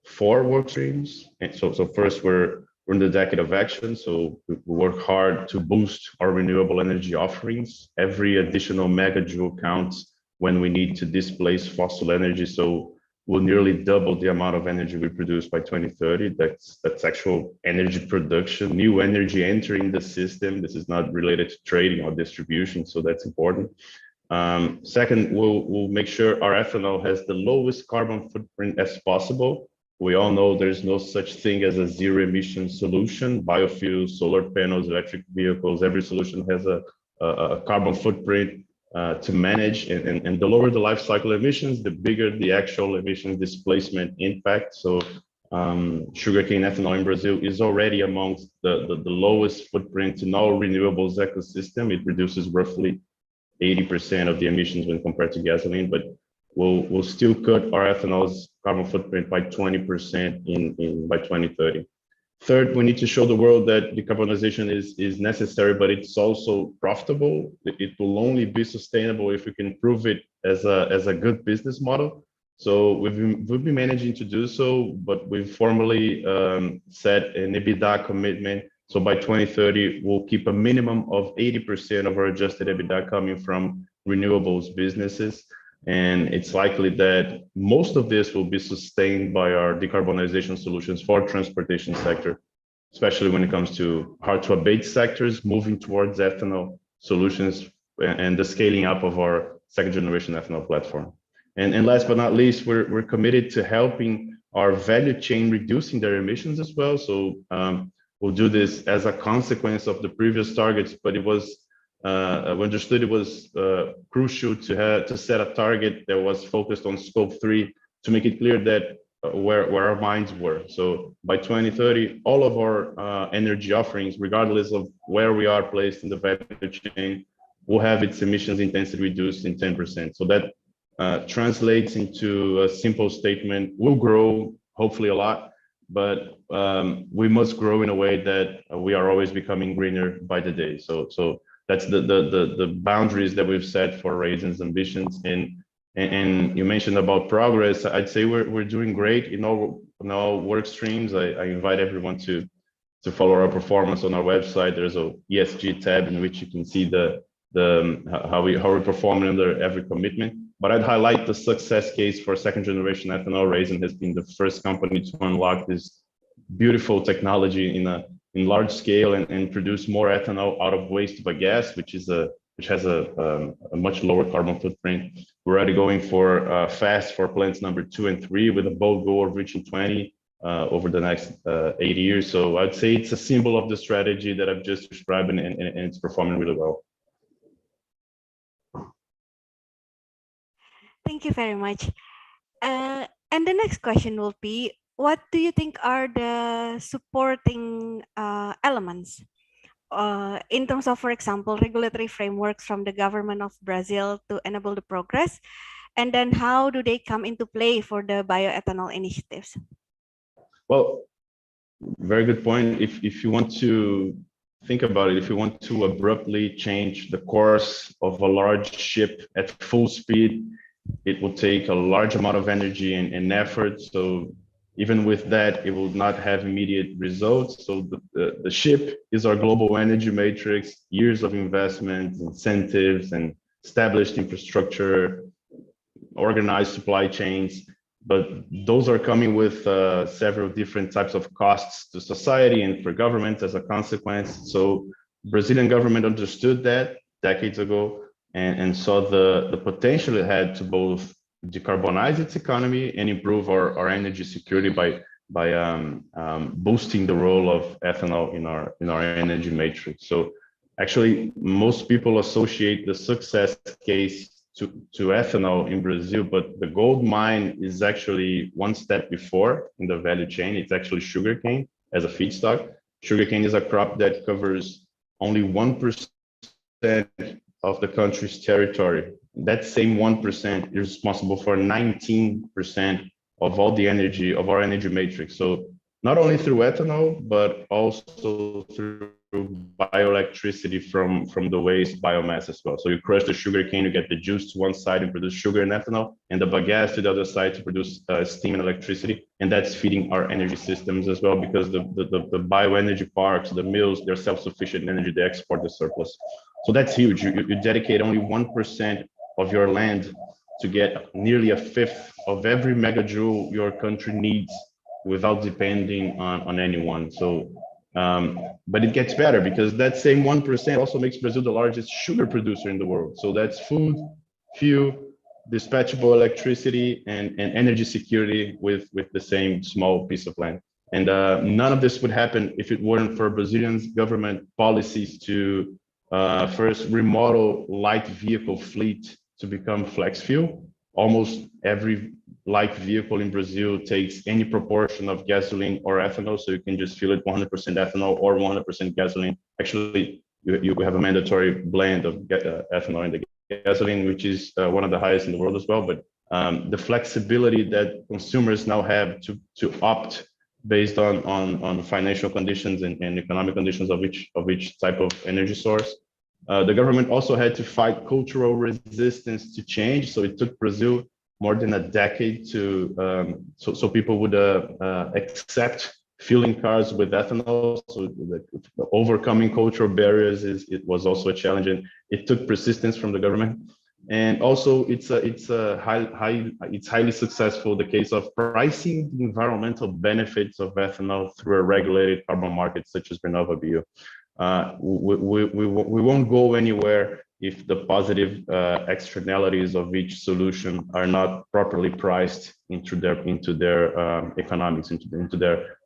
E: 4 work streams. And so first, we're in the decade of action. So we work hard to boost our renewable energy offerings. Every additional megajoule counts when we need to displace fossil energy. So we'll nearly double the amount of energy we produce by 2030. That's actual energy production, new energy entering the system. This is not related to trading or distribution, so that's important. Second, we'll make sure our ethanol has the lowest carbon footprint as possible. We all know there's no such thing as a zero emission solution. Biofuels, solar panels, electric vehicles, every solution has a carbon footprint to manage, and the lower the life cycle emissions, the bigger the actual emission displacement impact. So sugarcane ethanol in Brazil is already amongst the lowest footprint in all renewables ecosystem. It reduces roughly 80% of the emissions when compared to gasoline, but we'll still cut our ethanol's carbon footprint by 20% by 2030. Third, we need to show the world that decarbonization is necessary, but it's also profitable. It will only be sustainable if we can prove it as a good business model. So we've been managing to do so, but we've formally set an EBITDA commitment. So by 2030, we'll keep a minimum of 80% of our adjusted EBITDA coming from renewables businesses. And it's likely that most of this will be sustained by our decarbonization solutions for transportation sector, especially when it comes to hard to abate sectors, moving towards ethanol solutions and the scaling up of our second generation ethanol platform. And last but not least, we're committed to helping our value chain reducing their emissions as well. So we'll do this as a consequence of the previous targets, but we understood it was crucial to set a target that was focused on scope 3 to make it clear that where our minds were. So by 2030, all of our energy offerings, regardless of where we are placed in the value chain, will have its emissions intensity reduced in 10%. So that translates into a simple statement: we'll grow, hopefully a lot, but we must grow in a way that we are always becoming greener by the day. So that's the boundaries that we've set for Raízen's ambitions. And you mentioned about progress. I'd say we're doing great in all work streams. I invite everyone to follow our performance on our website. There's a ESG tab in which you can see how we're performing under every commitment. But I'd highlight the success case for second generation ethanol. Raízen has been the first company to unlock this beautiful technology in large scale and produce more ethanol out of waste of a gas, which has a much lower carbon footprint. We're already going for fast for plants number 2 and 3 with a bold goal of reaching 20 over the next 8 years. So I'd say it's a symbol of the strategy that I've just described, and it's performing really well.
A: Thank you very much. And the next question will be, what do you think are the supporting elements in terms of, for example, regulatory frameworks from the government of Brazil to enable the progress? And then how do they come into play for the bioethanol initiatives?
E: Well, very good point. If you want to think about it, if you want to abruptly change the course of a large ship at full speed, it will take a large amount of energy and effort. So even with that, it will not have immediate results. So the ship is our global energy matrix, years of investment, incentives, and established infrastructure, organized supply chains. But those are coming with several different types of costs to society and for governments as a consequence. So Brazilian government understood that decades ago, and saw the potential it had to both decarbonize its economy and improve our energy security by boosting the role of ethanol in our energy matrix. So actually, most people associate the success case to ethanol in Brazil, but the gold mine is actually one step before in the value chain. It's actually sugarcane as a feedstock. Sugarcane is a crop that covers only 1% of the country's territory. That same 1% is responsible for 19% of all the energy of our energy matrix. So not only through ethanol, but also through bioelectricity from the waste biomass as well. So you crush the sugar cane, you get the juice to one side and produce sugar and ethanol, and the bagasse to the other side to produce steam and electricity. And that's feeding our energy systems as well, because the bioenergy parks, the mills, they're self-sufficient in energy, they export the surplus. So that's huge. You dedicate only 1% of your land to get nearly a fifth of every megajoule your country needs without depending on anyone. So, but it gets better, because that same 1% also makes Brazil the largest sugar producer in the world. So that's food, fuel, dispatchable electricity, and energy security with the same small piece of land. And none of this would happen if it weren't for Brazilian government policies to first remodel light vehicle fleet to become flex fuel. Almost every light vehicle in Brazil takes any proportion of gasoline or ethanol, so you can just fill it 100% ethanol or 100% gasoline. Actually, you have a mandatory blend of ethanol in the gasoline, which is one of the highest in the world as well. But the flexibility that consumers now have to opt based on financial conditions and economic conditions of each type of energy source. The government also had to fight cultural resistance to change. So it took Brazil more than a decade to so people would accept fueling cars with ethanol. So overcoming cultural barriers it was also a challenge, and it took persistence from the government. And also it's highly successful, the case of pricing the environmental benefits of ethanol through a regulated carbon market such as Renova Bio. We won't go anywhere if the positive externalities of each solution are not properly priced into their economics, into their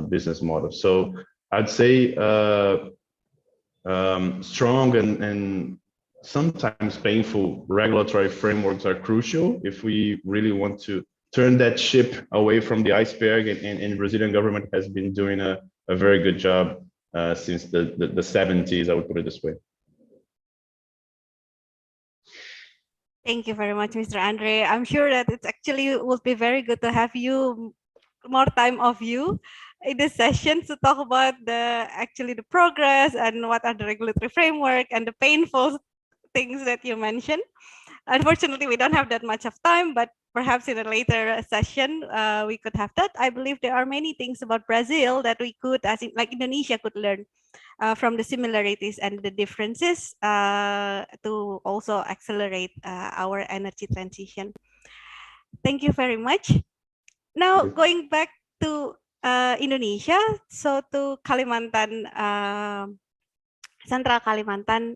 E: business model. So I'd say strong and sometimes painful regulatory frameworks are crucial if we really want to turn that ship away from the iceberg, and the Brazilian government has been doing a very good job since the 70s, I would put it this way.
A: Thank you very much, Mr. Andre. I'm sure that it actually would be very good to have you more time of you in this session to talk about the progress and what are the regulatory framework and the painful things that you mentioned. Unfortunately, we don't have that much of time, but perhaps in a later session, we could have that. I believe there are many things about Brazil that we could, like Indonesia, could learn from the similarities and the differences to also accelerate our energy transition. Thank you very much. Now, going back to Indonesia, so to Kalimantan, Central Kalimantan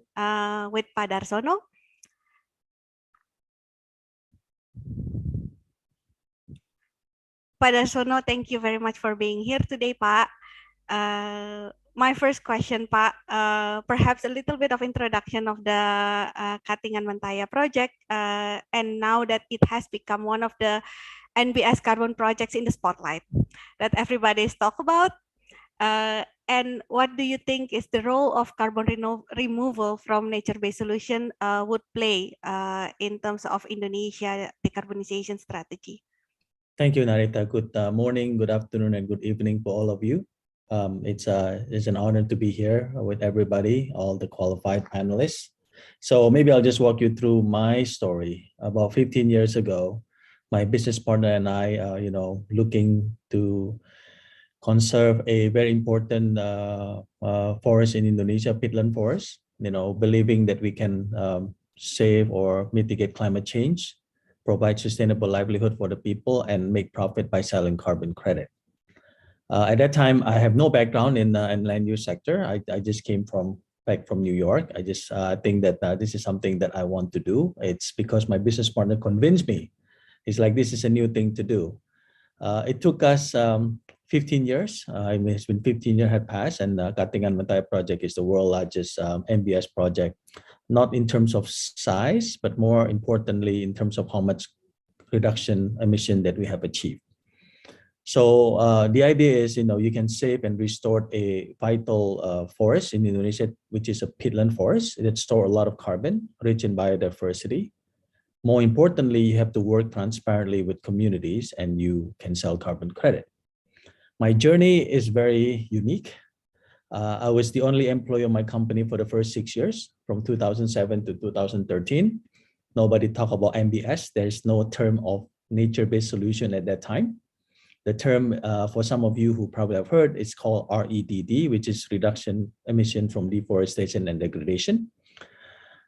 A: with Pak Darsono. Pak Darsono, thank you very much for being here today, Pak. My first question, Pak, perhaps a little bit of introduction of the Katingan Mentaya project, and now that it has become one of the NBS carbon projects in the spotlight that everybody is talking about. And what do you think is the role of carbon removal from nature-based solution would play in terms of Indonesia decarbonization strategy?
G: Thank you, Narita. Good morning, good afternoon, and good evening for all of you. It's an honor to be here with everybody, all the qualified panelists. So maybe I'll just walk you through my story. About 15 years ago, my business partner and I, looking to conserve a very important forest in Indonesia, peatland forest, believing that we can save or mitigate climate change, provide sustainable livelihood for the people, and make profit by selling carbon credit. At that time, I have no background in land use sector. I just came from back from New York. I just think that this is something that I want to do. It's because my business partner convinced me. He's like, this is a new thing to do. It took us 15 years. I mean, it's been 15 years had passed, and Katingan Matay project is the world's largest MBS project, not in terms of size, but more importantly, in terms of how much reduction emission that we have achieved. So the idea is, you can save and restore a vital forest in Indonesia, which is a peatland forest that store a lot of carbon, rich in biodiversity. More importantly, you have to work transparently with communities, and you can sell carbon credit. My journey is very unique. I was the only employee of my company for the first 6 years, from 2007 to 2013. Nobody talked about MBS. There's no term of nature-based solution at that time. The term, for some of you who probably have heard, is called REDD, which is reduction emission from deforestation and degradation.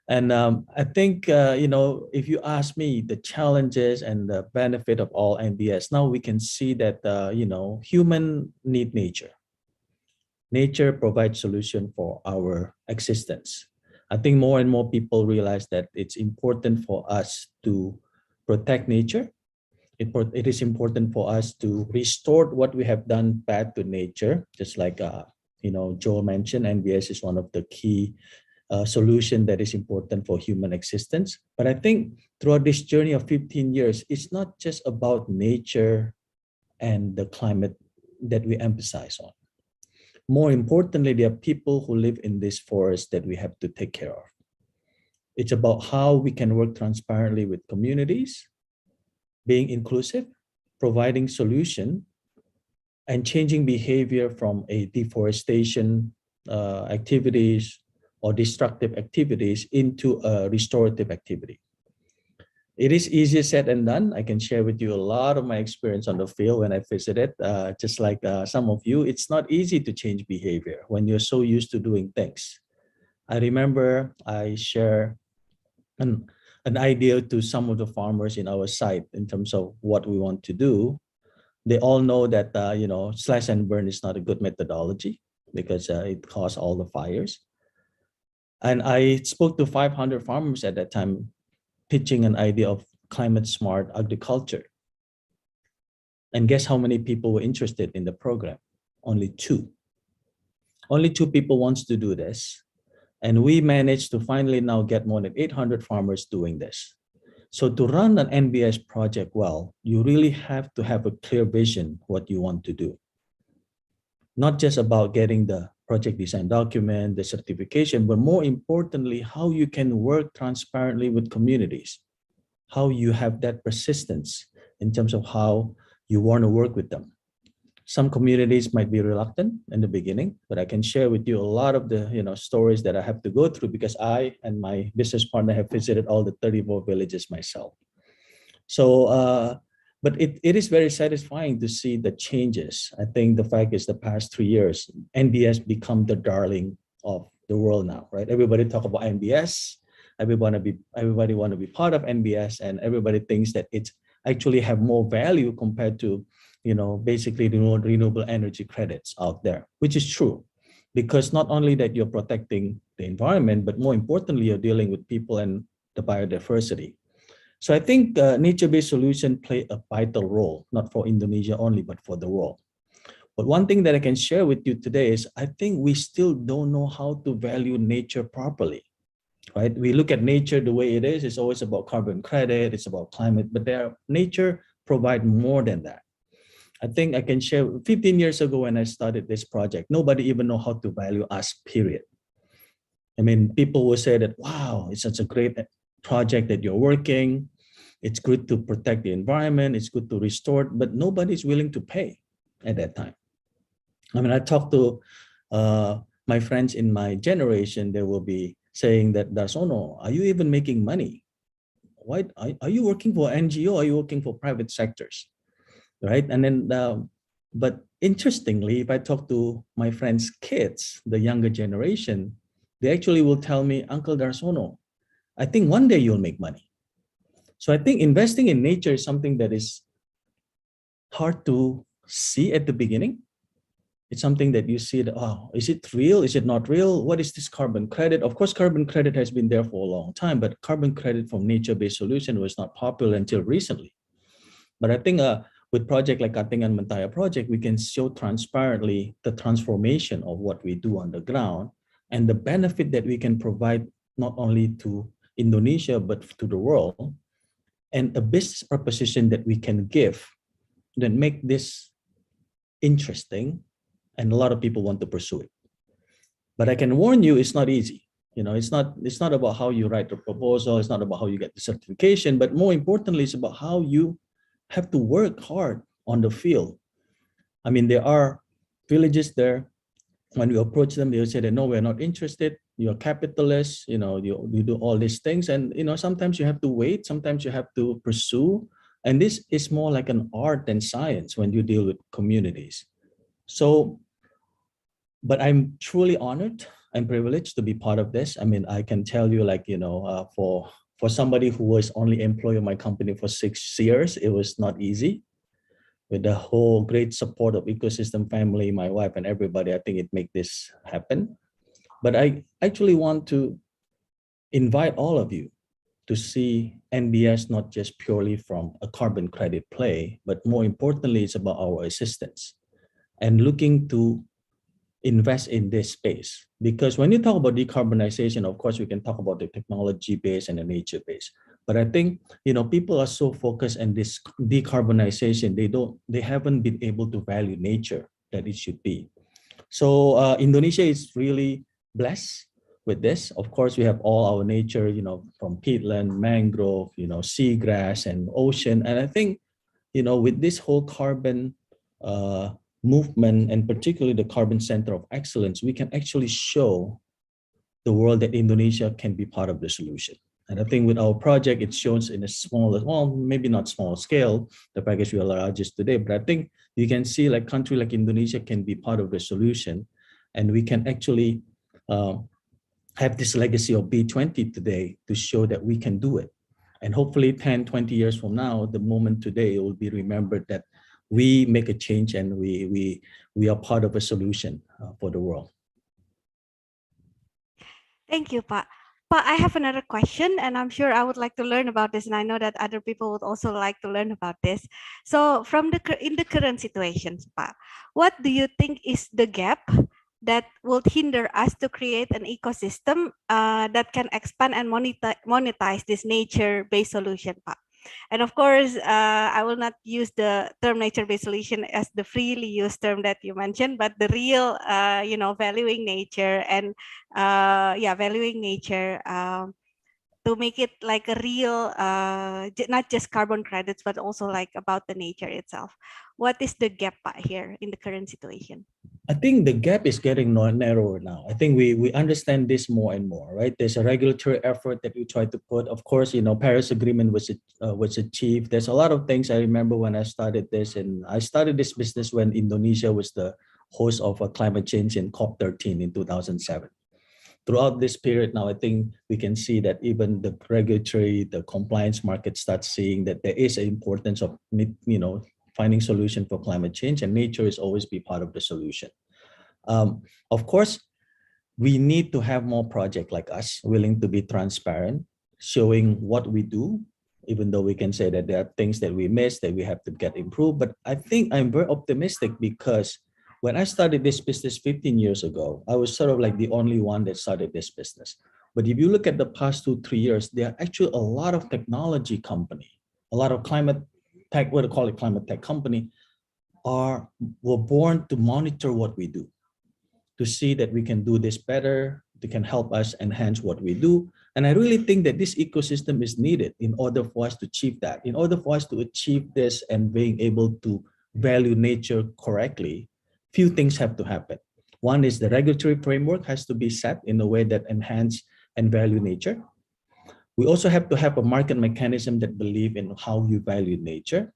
G: And I think, if you ask me the challenges and the benefit of all MBS, now we can see that, human need nature. Nature provides solution for our existence. I think more and more people realize that it's important for us to protect nature. It is important for us to restore what we have done bad to nature. Just like, Joel mentioned, MBS is one of the key solution that is important for human existence. But I think throughout this journey of 15 years, it's not just about nature and the climate that we emphasize on. More importantly, there are people who live in this forest that we have to take care of. It's about how we can work transparently with communities, being inclusive, providing solution, and changing behavior from a deforestation activities or destructive activities into a restorative activity. It is easier said than done. I can share with you a lot of my experience on the field when I visited. Just like some of you, it's not easy to change behavior when you're so used to doing things. I remember I share an idea to some of the farmers in our site in terms of what we want to do. They all know that slash and burn is not a good methodology because it caused all the fires. And I spoke to 500 farmers at that time, pitching an idea of climate smart agriculture. And guess how many people were interested in the program? Only 2. Only 2 people wants to do this. And we managed to finally now get more than 800 farmers doing this. So to run an NBS project well, you really have to have a clear vision what you want to do. Not just about getting the project design document, the certification, but more importantly, how you can work transparently with communities, how you have that persistence in terms of how you want to work with them. Some communities might be reluctant in the beginning, but I can share with you a lot of the stories that I have to go through because I and my business partner have visited all the 34 villages myself. So, but it is very satisfying to see the changes. I think the fact is the past 3 years, NBS become the darling of the world now, right? Everybody talk about NBS. Everybody want to be part of NBS, and everybody thinks that it's actually have more value compared to, basically the renewable energy credits out there, which is true, because not only that you're protecting the environment, but more importantly, you're dealing with people and the biodiversity. So I think nature-based solutions play a vital role, not for Indonesia only, but for the world. But one thing that I can share with you today is I think we still don't know how to value nature properly, right? We look at nature the way it is. It's always about carbon credit. It's about climate, but nature provide more than that. I think I can share 15 years ago when I started this project, nobody even know how to value us, period. I mean, people will say that, wow, it's such a great project that you're working. It's good to protect the environment. It's good to restore, but nobody's willing to pay at that time. I mean, I talk to my friends in my generation, they will be saying that, Darsono, are you even making money? Why are you working for NGO? Are you working for private sectors? Right? And then, but interestingly, if I talk to my friends' kids, the younger generation, they actually will tell me, Uncle Darsono, I think one day you'll make money. So I think investing in nature is something that is hard to see at the beginning, It's something that you see that, oh, is it real? Is it not real? What is this carbon credit? Of course, carbon credit has been there for a long time, but carbon credit from nature-based solution was not popular until recently. But I think with project like Katingan Mentaya project, we can show transparently the transformation of what we do on the ground and the benefit that we can provide not only to Indonesia, but to the world, and a business proposition that we can give that make this interesting, and a lot of people want to pursue it. But I can warn you, it's not easy. You know, it's not about how you write the proposal, it's not about how you get the certification, but more importantly, it's about how you have to work hard on the field. I mean, there are villages there. When we approach them, they'll say that no, we're not interested. You're capitalists, you know, you do all these things. And, you know, sometimes you have to wait, sometimes you have to pursue. And this is more like an art than science when you deal with communities. So, but I'm truly honored and privileged to be part of this. I mean, I can tell you, like, you know, for somebody who was only employee of my company for 6 years, it was not easy. With the whole great support of ecosystem family, my wife and everybody, I think it made this happen. But I actually want to invite all of you to see NBS not just purely from a carbon credit play, but more importantly, it's about our assistance and looking to invest in this space. Because when you talk about decarbonization, of course, we can talk about the technology base and the nature base. But I think, you know, people are so focused on this decarbonization, they haven't been able to value nature that it should be. So Indonesia is really blessed with this. Of course, we have all our nature, you know, from peatland, mangrove, you know, seagrass and ocean. And I think, you know, with this whole carbon movement, and particularly the Carbon Center of Excellence, we can actually show the world that Indonesia can be part of the solution. And I think with our project, it shows in a small, well, maybe not small scale, the package we are largest today, but I think you can see like country like Indonesia can be part of the solution, and we can actually have this legacy of B20 today to show that we can do it. And hopefully 10, 20 years from now, the moment today, it will be remembered that we make a change and we are part of a solution for the world.
A: Thank you, Pak. Pak, I have another question, and I'm sure I would like to learn about this, and I know that other people would also like to learn about this. So, in the current situations, Pak, what do you think is the gap that will hinder us to create an ecosystem that can expand and monetize this nature-based solution, Pak? And of course, I will not use the term nature-based solution as the freely used term that you mentioned, but the real, you know, valuing nature and valuing nature to make it like a real, not just carbon credits, but also like about the nature itself. What is the gap here in the current situation?
G: I think the gap is getting narrower now. I think we understand this more and more, right? There's a regulatory effort that we try to put. Of course, you know, Paris Agreement was achieved. There's a lot of things I remember when I started this, and I started this business when Indonesia was the host of a climate change in COP13 in 2007. Throughout this period now, I think we can see that even the regulatory, the compliance market starts seeing that there is an importance of, you know, finding solution for climate change, and nature is always be part of the solution. Of course, we need to have more projects like us willing to be transparent, showing what we do, even though we can say that there are things that we miss, that we have to get improved. But I think I'm very optimistic because when I started this business 15 years ago, I was sort of like the only one that started this business. But if you look at the past 2-3 years, there are actually a lot of technology company, a lot of climate tech, what do you call it, climate tech company, were born to monitor what we do, to see that we can do this better, they can help us enhance what we do. And I really think that this ecosystem is needed in order for us to achieve that. In order for us to achieve this and being able to value nature correctly, few things have to happen. One is the regulatory framework has to be set in a way that enhance and value nature. We also have to have a market mechanism that believe in how you value nature,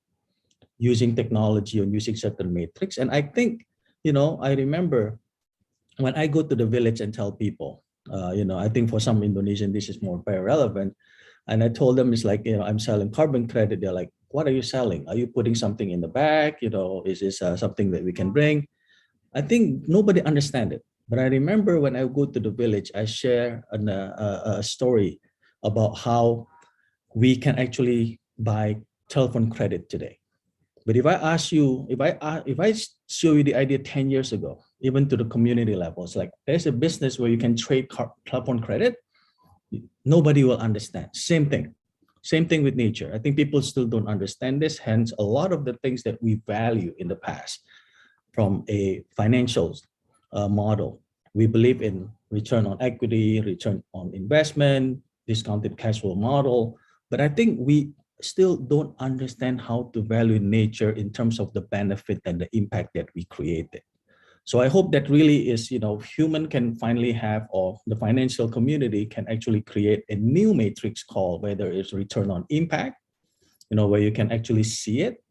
G: using technology or using certain metrics. And I think, you know, I remember when I go to the village and tell people, you know, I think for some Indonesian, this is more very relevant. And I told them, it's like, you know, I'm selling carbon credit. They're like, what are you selling? Are you putting something in the bag? You know, is this something that we can bring? I think nobody understands it. But I remember when I go to the village, I share a story about how we can actually buy telephone credit today. But if I ask you, if I show you the idea 10 years ago, even to the community level, it's like there's a business where you can trade telephone credit, nobody will understand. Same thing with nature. I think people still don't understand this. Hence, a lot of the things that we value in the past from a financial model, we believe in return on equity, return on investment, discounted cash flow model. But I think we still don't understand how to value nature in terms of the benefit and the impact that we created. So I hope that really is, human can finally have, or the financial community can actually create a new matrix called whether it's return on impact, where you can actually see it.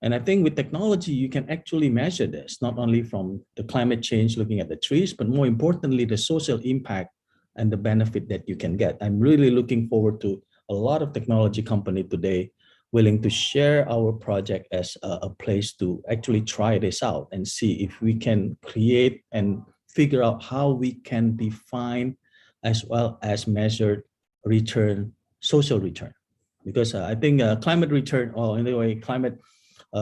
G: And I think with technology, you can actually measure this, not only from the climate change, looking at the trees, but more importantly, the social impact and the benefit that you can get. I'm really looking forward to a lot of technology company today willing to share our project as a place to actually try this out and see if we can create and figure out how we can define as well as measured return, social return. Because I think climate return, or in a way, climate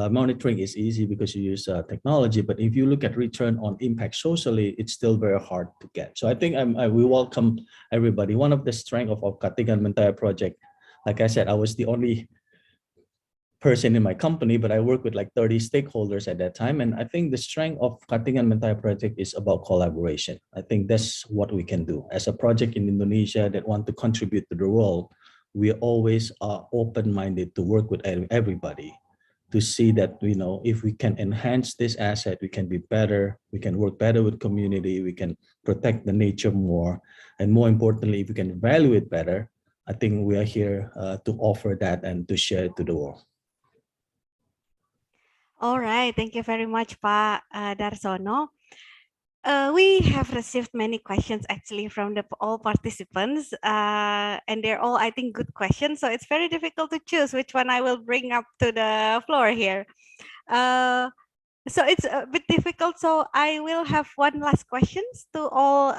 G: monitoring is easy because you use technology, but if you look at return on impact socially, it's still very hard to get. So I think we welcome everybody. One of the strengths of Katingan Mentaya project, like I said, I was the only person in my company, but I worked with like 30 stakeholders at that time. And I think the strength of Katingan Mentaya project is about collaboration. I think that's what we can do. As a project in Indonesia that want to contribute to the world, we always are open-minded to work with everybody to see that, if we can enhance this asset, we can be better, we can work better with community, we can protect the nature more. And more importantly, if we can value it better, I think we are here to offer that and to share it to the world.
A: All right, thank you very much, Pak Darsono. We have received many questions actually from all participants, and they're all, I think, good questions. So it's very difficult to choose which one I will bring up to the floor here. So it's a bit difficult. So I will have one last questions to all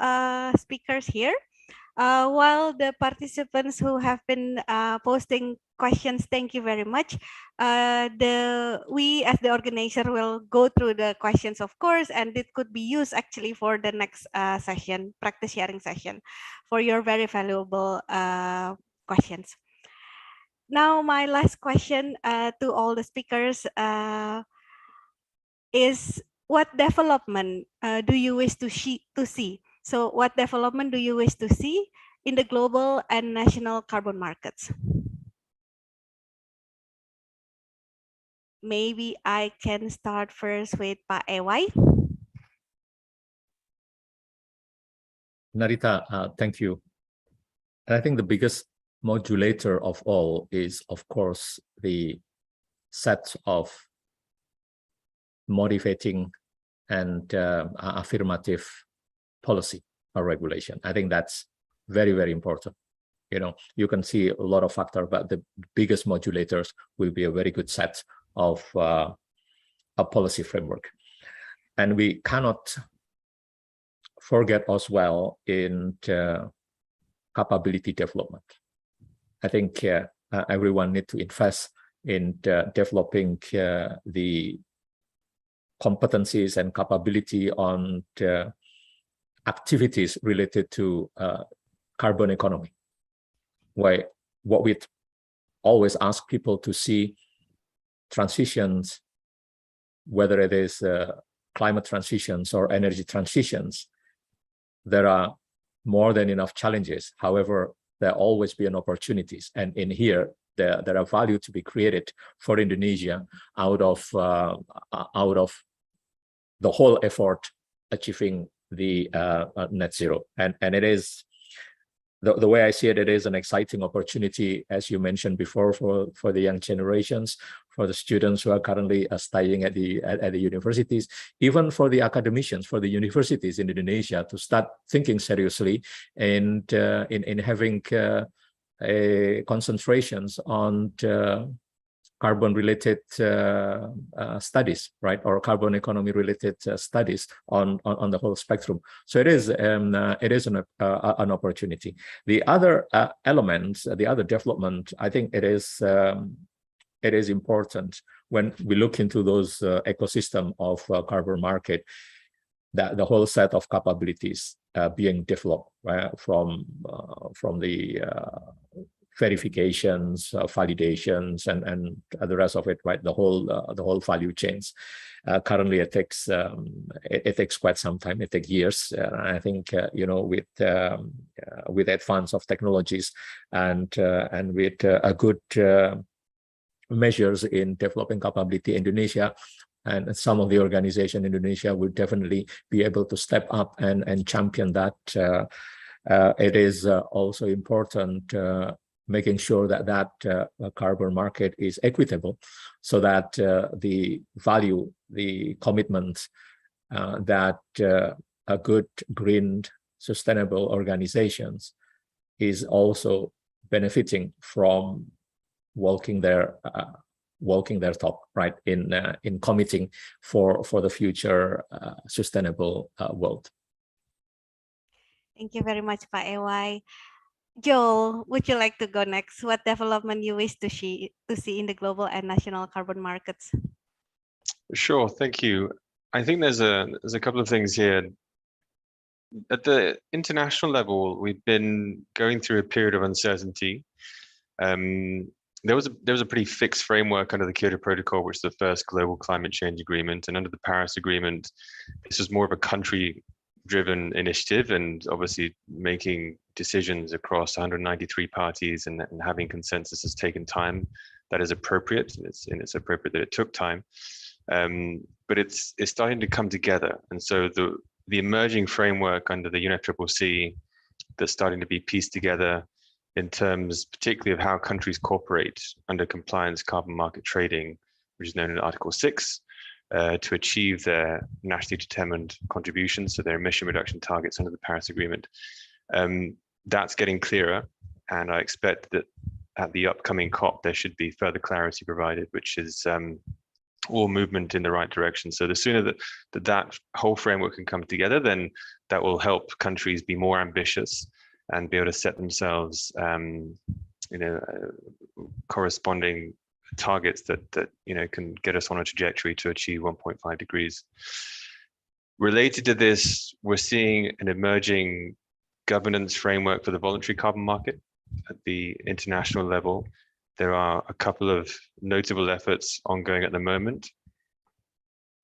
A: speakers here. While the participants who have been posting questions, thank you very much. We as the organizer will go through the questions, of course, and it could be used actually for the next session, practice sharing session, for your very valuable questions. Now, my last question to all the speakers is, what development do you wish to see? So what development do you wish to see in the global and national carbon markets? Maybe I can start first with Pak Ewai.
F: Narita, thank you. And I think the biggest modulator of all is, of course, the set of motivating and affirmative policy or regulation. I think that's very, very important. You can see a lot of factors, but the biggest modulators will be a very good set of a policy framework. And we cannot forget as well in capability development. I think everyone needs to invest in developing the competencies and capability on activities related to carbon economy. What we always ask people to see transitions, whether it is climate transitions or energy transitions, there are more than enough challenges. However, there always be an opportunities, and in here there are value to be created for Indonesia out of the whole effort achieving the net zero. And it is the way I see it, it is an exciting opportunity, as you mentioned before, for the young generations, for the students who are currently studying at the universities, even for the academicians, for the universities in Indonesia to start thinking seriously and in having concentrations on carbon-related studies, right, or carbon economy-related studies on the whole spectrum. So it is an opportunity. The other element, the other development, I think it is important when we look into those ecosystem of carbon market, that the whole set of capabilities being developed, right, from the verifications, validations, and the rest of it, right? The whole value chains. Currently, it takes quite some time. It takes years. I think with advance of technologies and with a good measures in developing capability, Indonesia and some of the organization in Indonesia will definitely be able to step up and champion that. It is also important making sure that carbon market is equitable, so that the value, the commitment that a good green sustainable organizations is also benefiting from walking their talk, right, in committing for the future sustainable world.
A: Thank you very much, Pak Ewai. Joel, would you like to go next? What development you wish to see in the global and national carbon markets?
D: Sure, thank you. I think there's a couple of things here. At the international level, we've been going through a period of uncertainty. There was a pretty fixed framework under the Kyoto Protocol, which is the first global climate change agreement, and under the Paris Agreement, this was more of a country-driven initiative, and obviously making decisions across 193 parties and having consensus has taken time. That is appropriate, and it's appropriate that it took time, but it's starting to come together. And so the emerging framework under the UNFCCC that's starting to be pieced together in terms particularly of how countries cooperate under compliance carbon market trading, which is known in Article 6, to achieve their nationally determined contributions to their emission reduction targets under the Paris Agreement. That's getting clearer, and I expect that at the upcoming COP, there should be further clarity provided, which is all movement in the right direction. So the sooner that whole framework can come together, then that will help countries be more ambitious and be able to set themselves, corresponding targets that can get us on a trajectory to achieve 1.5 degrees. Related to this, we're seeing an emerging governance framework for the voluntary carbon market at the international level. There are a couple of notable efforts ongoing at the moment.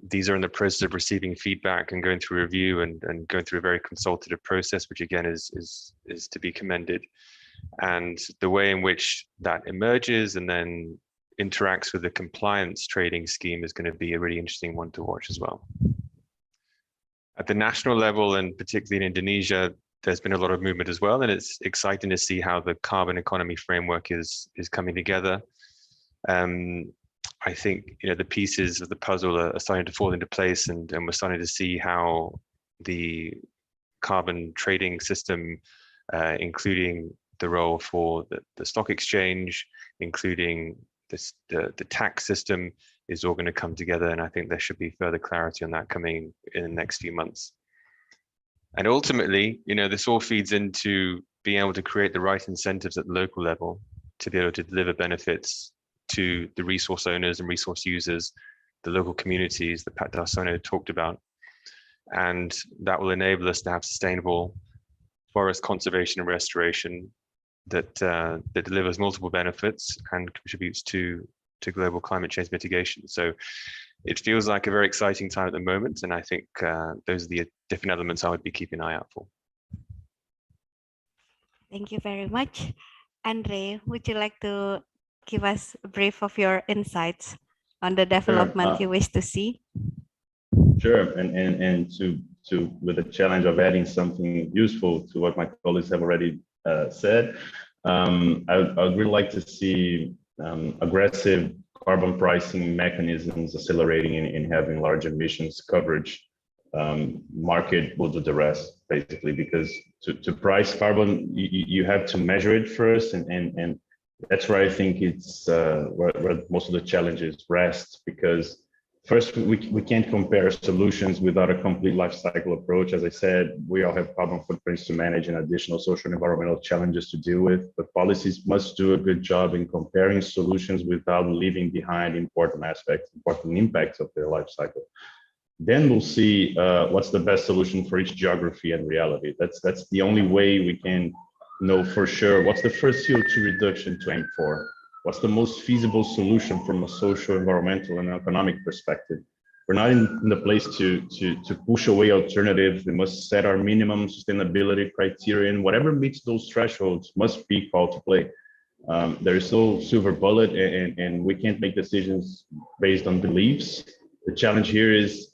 D: These are in the process of receiving feedback and going through review and going through a very consultative process, which again is to be commended. And the way in which that emerges and then interacts with the compliance trading scheme is going to be a really interesting one to watch as well. At the national level, and particularly in Indonesia, there's been a lot of movement as well, and it's exciting to see how the carbon economy framework is coming together. I think the pieces of the puzzle are starting to fall into place, and we're starting to see how the carbon trading system, including the role for the stock exchange, including the tax system, is all going to come together. And I think there should be further clarity on that coming in the next few months. And ultimately, this all feeds into being able to create the right incentives at the local level to be able to deliver benefits to the resource owners and resource users, the local communities that Pat Darsono talked about. And that will enable us to have sustainable forest conservation and restoration that delivers multiple benefits and contributes to global climate change mitigation. So it feels like a very exciting time at the moment, and I think those are the different elements I would be keeping an eye out for.
A: Thank you very much. Andre, would you like to give us a brief of your insights on the development you wish to see?
E: Sure, and to with the challenge of adding something useful to what my colleagues have already said, I would really like to see aggressive carbon pricing mechanisms accelerating in having large emissions coverage. Market will do the rest, basically, because to price carbon, you have to measure it first and That's where I think it's where most of the challenges rest, because first, we can't compare solutions without a complete life cycle approach. As I said, we all have carbon footprints to manage and additional social and environmental challenges to deal with, but policies must do a good job in comparing solutions without leaving behind important aspects, important impacts of their life cycle. Then we'll see what's the best solution for each geography and reality. That's the only way we can know for sure what's the first CO2 reduction to aim for. What's the most feasible solution from a social, environmental, and economic perspective? We're not in the place to push away alternatives. We must set our minimum sustainability criteria, and whatever meets those thresholds must be called to play. There is no silver bullet, and we can't make decisions based on beliefs. The challenge here is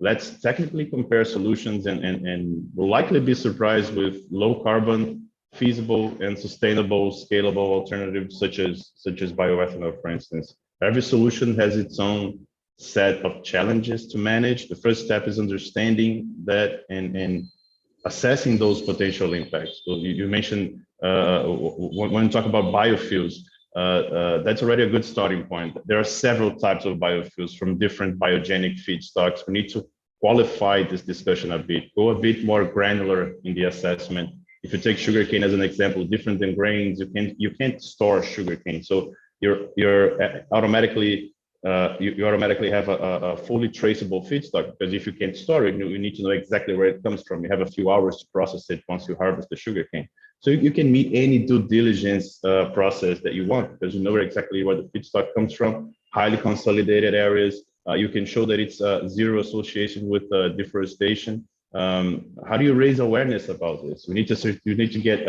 E: let's technically compare solutions, and we'll likely be surprised with low carbon, feasible and sustainable, scalable alternatives such as bioethanol, for instance. Every solution has its own set of challenges to manage. The first step is understanding that and assessing those potential impacts. So you mentioned when you talk about biofuels, that's already a good starting point. There are several types of biofuels from different biogenic feedstocks. We need to qualify this discussion a bit, go a bit more granular in the assessment. If you take sugarcane as an example, different than grains, you can't store sugarcane, so you're automatically you automatically have a fully traceable feedstock, because if you can't store it, you need to know exactly where it comes from. You have a few hours to process it once you harvest the sugarcane. So you can meet any due diligence process that you want, because you know exactly where the feedstock comes from. Highly consolidated areas. You can show that it's zero association with deforestation. How do you raise awareness about this? You need to get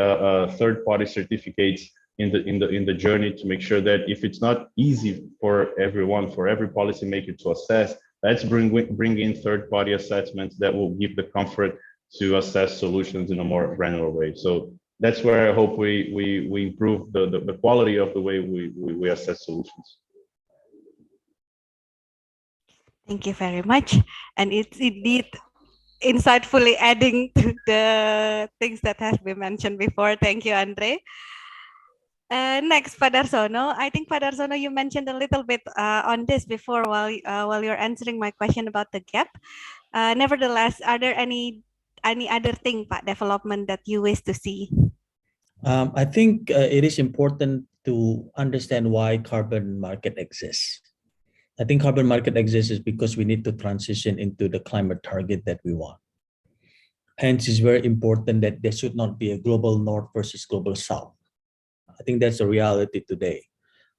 E: third-party certificates in the journey to make sure that if it's not easy for everyone, for every policymaker to assess, let's bring in third-party assessments that will give the comfort to assess solutions in a more granular way. So that's where I hope we improve the quality of the way we assess solutions.
A: Thank you very much. And it's indeed insightfully adding to the things that have been mentioned before. Thank you, Andre. Next, Pak Darsono. I think, Pak Darsono, you mentioned a little bit on this before while you're answering my question about the gap. Nevertheless, are there any other thing, Pak, development that you wish to see?
G: I think it is important to understand why carbon market exists. I think carbon market exists is because we need to transition into the climate target that we want. Hence, it's very important that there should not be a global north versus global south. I think that's the reality today.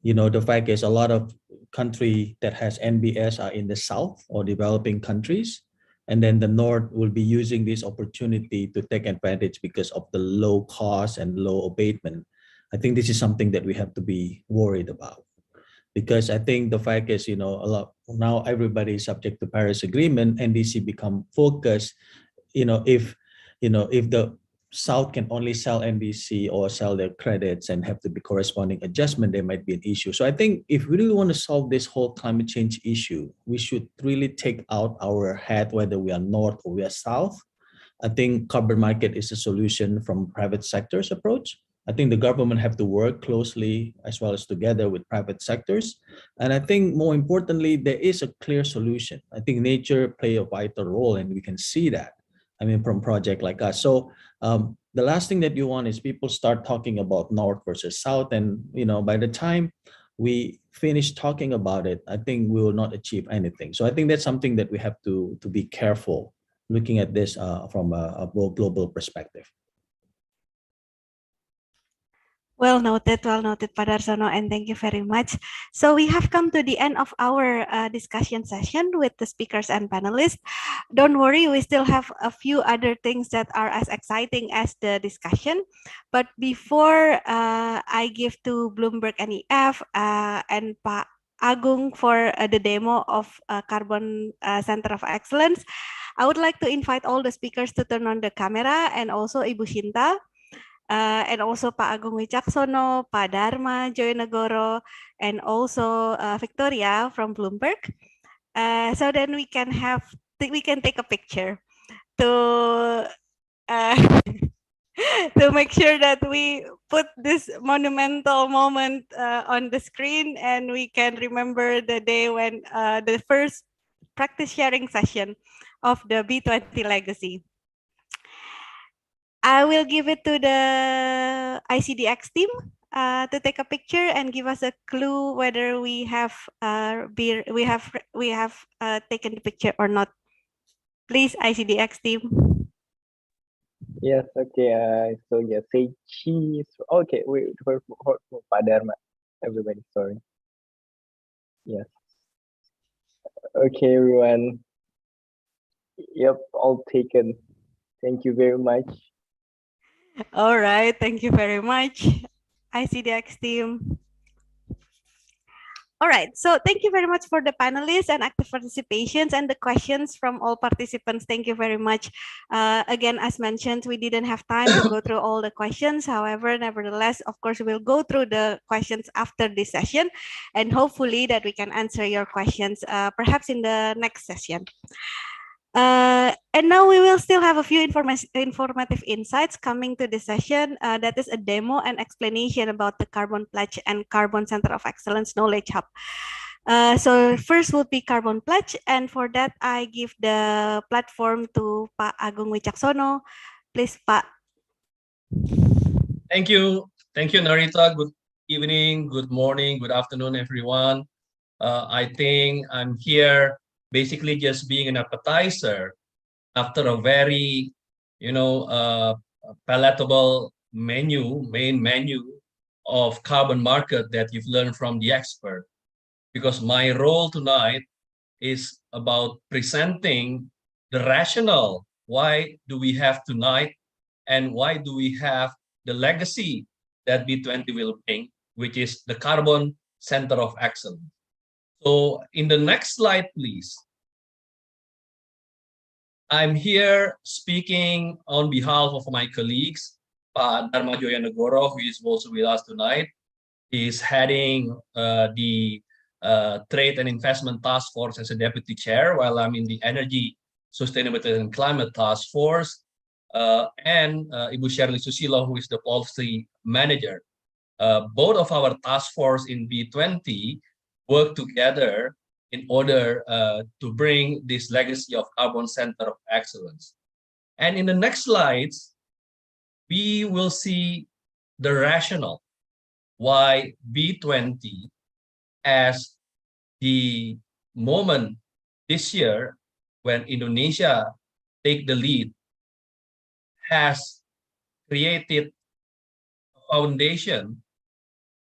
G: You know, the fact is a lot of country that has NBS are in the south or developing countries, and then the north will be using this opportunity to take advantage because of the low cost and low abatement. I think this is something that we have to be worried about. Because I think the fact is, you know, now everybody is subject to Paris Agreement, NDC become focused. If the South can only sell NDC or sell their credits and have to be corresponding adjustment, there might be an issue. So I think if we really want to solve this whole climate change issue, we should really take out our head whether we are North or we are South. I think carbon market is a solution from private sector's approach. I think the government have to work closely as well as together with private sectors. And I think more importantly, there is a clear solution. I think nature play a vital role, and we can see that. I mean, from project like us. So the last thing that you want is people start talking about North versus South. And, you know, by the time we finish talking about it, I think we will not achieve anything. So I think that's something that we have to be careful looking at this from a more global perspective.
A: Well noted, Pak Darsono, and thank you very much. So we have come to the end of our discussion session with the speakers and panelists. Don't worry, we still have a few other things that are as exciting as the discussion. But before I give to Bloomberg NEF and Pak Agung for the demo of Carbon Center of Excellence, I would like to invite all the speakers to turn on the camera, and also Ibu Shinta, and also Pak Agung Wicaksono, Pak Dharma Joyonegoro, and also Victoria from Bloomberg. So then we can take a picture to to make sure that we put this monumental moment on the screen, and we can remember the day when the first practice sharing session of the B20 legacy. I will give it to the ICDX team to take a picture and give us a clue whether we have taken the picture or not. Please, ICDX team.
H: Yes, okay. So yeah, say cheese. Okay, wait for Pak Dharma. Everybody, sorry. Yes. Okay, everyone. Yep, all taken. Thank you very much.
A: All right, thank you very much, ICDX team. All right, so thank you very much for the panelists and active participations and the questions from all participants. Thank you very much. Again, as mentioned, we didn't have time to go through all the questions. However, nevertheless, of course, we'll go through the questions after this session, and hopefully that we can answer your questions perhaps in the next session. And now we will still have a few informative insights coming to this session. That is a demo and explanation about the Carbon Pledge and Carbon Center of Excellence Knowledge Hub. So first will be Carbon Pledge, and for that I give the platform to Pak Agung Wicaksono. Please, Pak.
I: Thank you, Narita. Good evening, good morning, good afternoon, everyone. I think I'm here basically just being an appetizer after a very, palatable main menu of carbon market that you've learned from the expert. Because my role tonight is about presenting the rationale. Why do we have tonight, and why do we have the legacy that B20 will bring, which is the Carbon Center of Excellence. So in the next slide, please. I'm here speaking on behalf of my colleagues, Pak Dharma Joyanegoro, who is also with us tonight. He's heading the Trade and Investment Task Force as a deputy chair, while I'm in the Energy, Sustainability and Climate Task Force, and Ibu Shirley Susilo, who is the policy manager. Both of our task force in B20 work together in order to bring this legacy of Carbon Center of Excellence. And in the next slides, we will see the rationale why B20, as the moment this year when Indonesia take the lead, has created a foundation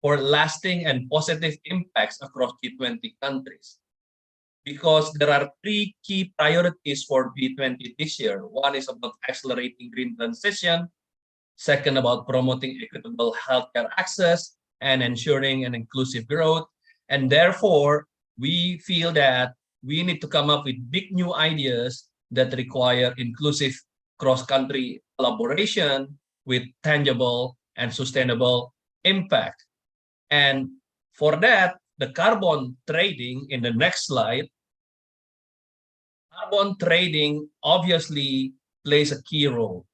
I: for lasting and positive impacts across G20 countries. Because there are three key priorities for B20 this year. One is about accelerating green transition. Second, about promoting equitable healthcare access and ensuring an inclusive growth. And therefore, we feel that we need to come up with big new ideas that require inclusive cross-country collaboration with tangible and sustainable impact. And for that, the carbon trading in the next slide, carbon trading obviously plays a key role.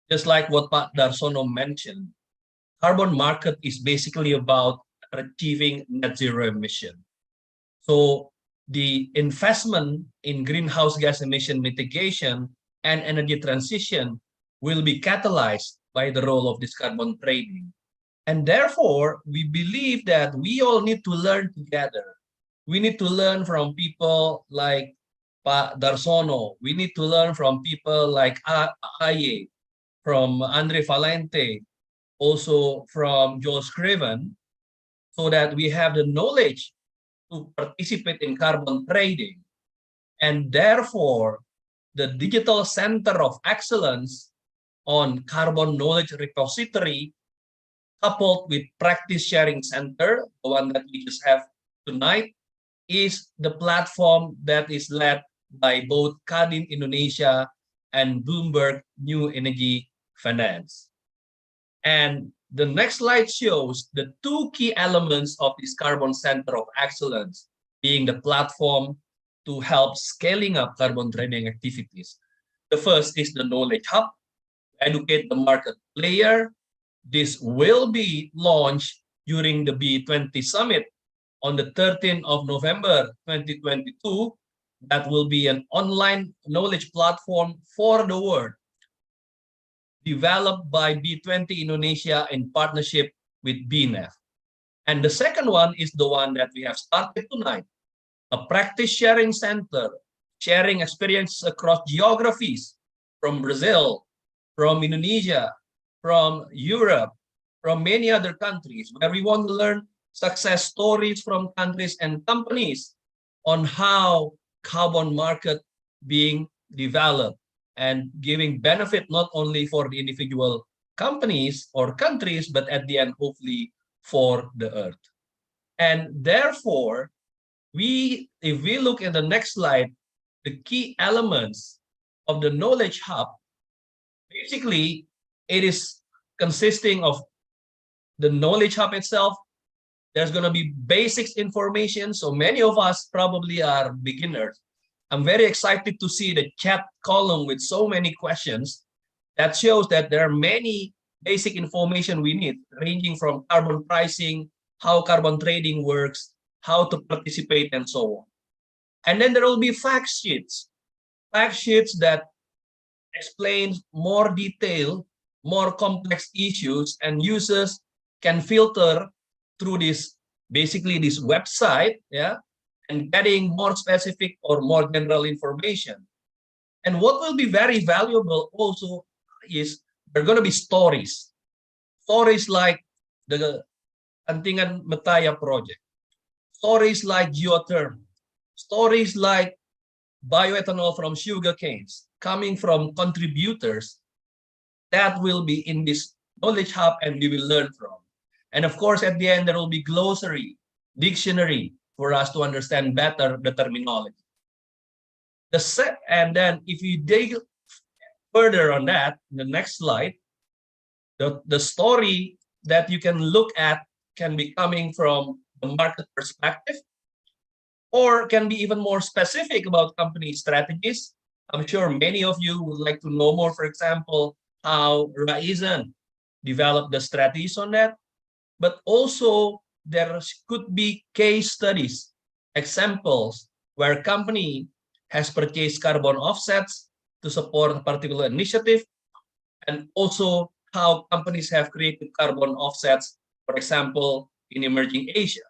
I: Just like what Pak Darsono mentioned, carbon market is basically about achieving net zero emission. So the investment in greenhouse gas emission mitigation and energy transition will be catalyzed by the role of this carbon trading. And therefore, we believe that we all need to learn together. We need to learn from people like Pak Darsono. We need to learn from people like Aye, from Andre Valente, also from Joel Scriven, so that we have the knowledge to participate in carbon trading. And therefore, the Digital Center of Excellence on Carbon Knowledge Repository, coupled with Practice Sharing Center, the one that we just have tonight, is the platform that is led by both Kadin Indonesia and Bloomberg New Energy Finance. And the next slide shows the two key elements of this Carbon Center of Excellence, being the platform to help scaling up carbon trading activities. The first is the Knowledge Hub, educate the market player, This will be launched during the B20 Summit on the 13th of November 2022. That will be an online knowledge platform for the world, developed by B20 Indonesia in partnership with BNEF. And the second one is the one that we have started tonight, a practice sharing center, sharing experiences across geographies from Brazil, from Indonesia, from Europe, from many other countries, where we want to learn success stories from countries and companies on how carbon market being developed and giving benefit not only for the individual companies or countries, but at the end, hopefully, for the earth. And therefore, if we look at the next slide, the key elements of the knowledge hub, basically, it is consisting of the knowledge hub itself. There's going to be basics information. So many of us probably are beginners. I'm very excited to see the chat column with so many questions. That shows that there are many basic information we need, ranging from carbon pricing, how carbon trading works, how to participate, and so on. And then there will be fact sheets that explain more detail, more complex issues, and users can filter through this, basically this website, and getting more specific or more general information. And what will be very valuable also is there are going to be stories like the Antingan Metaya project, stories like geothermal, stories like bioethanol from sugar canes coming from contributors that will be in this knowledge hub and we will learn from. And of course, at the end, there will be glossary, dictionary for us to understand better the terminology. And then if you dig further on that, in the next slide, the story that you can look at can be coming from the market perspective, or can be even more specific about company strategies. I'm sure many of you would like to know more, for example, how Raizen developed the strategies on that. But also there could be case studies, examples where a company has purchased carbon offsets to support a particular initiative, and also how companies have created carbon offsets, for example, in emerging Asia.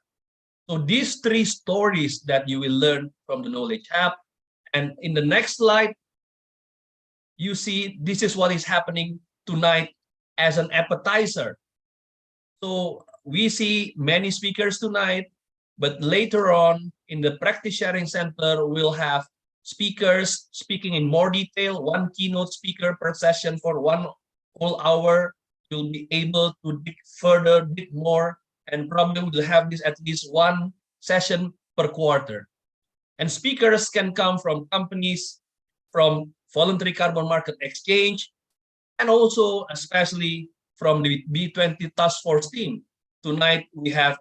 I: So these three stories that you will learn from the Knowledge Hub. And in the next slide, you see this is what is happening tonight as an appetizer. So we see many speakers tonight, but later on in the practice sharing center, we'll have speakers speaking in more detail, one keynote speaker per session for 1 whole hour. You'll be able to dig further, dig more, and probably we'll have this at least one session per quarter. And speakers can come from companies, from voluntary carbon market exchange, and also especially from the B20 task force team. Tonight we have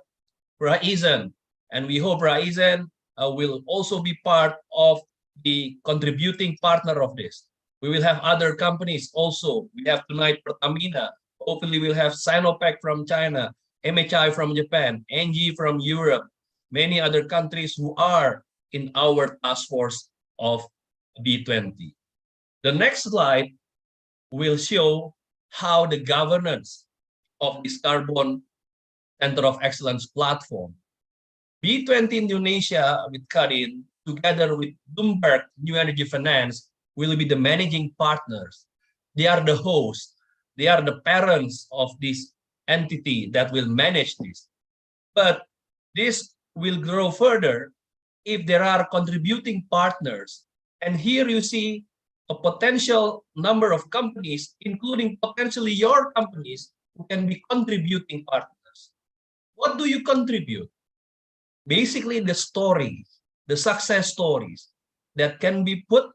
I: Raizen, and we hope Raizen will also be part of the contributing partner of this. We will have other companies also. We have tonight Pertamina. Hopefully we'll have Sinopec from China, MHI from Japan, NG from Europe, many other countries who are in our task force of B20. The next slide will show how the governance of this Carbon Center of Excellence platform, B20 Indonesia with Karin, together with Bloomberg New Energy Finance, will be the managing partners. They are the hosts. They are the parents of this entity that will manage this. But this will grow further if there are contributing partners. And here you see a potential number of companies, including potentially your companies, who can be contributing partners. What do you contribute? Basically, the stories, the success stories that can be put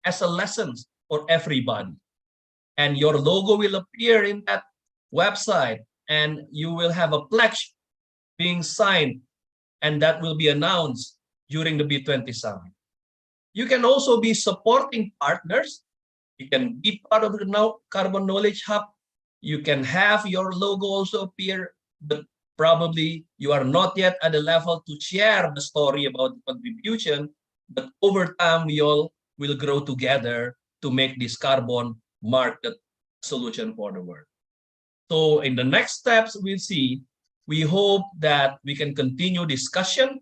I: as a lessons for everybody. And your logo will appear in that website, and you will have a pledge being signed, and that will be announced during the B20 Summit. You can also be supporting partners. You can be part of the Carbon Knowledge Hub You can have your logo also appear, but probably you are not yet at the level to share the story about the contribution, but over time we all will grow together to make this carbon market solution for the world. So in the next steps we'll see, we hope that we can continue discussion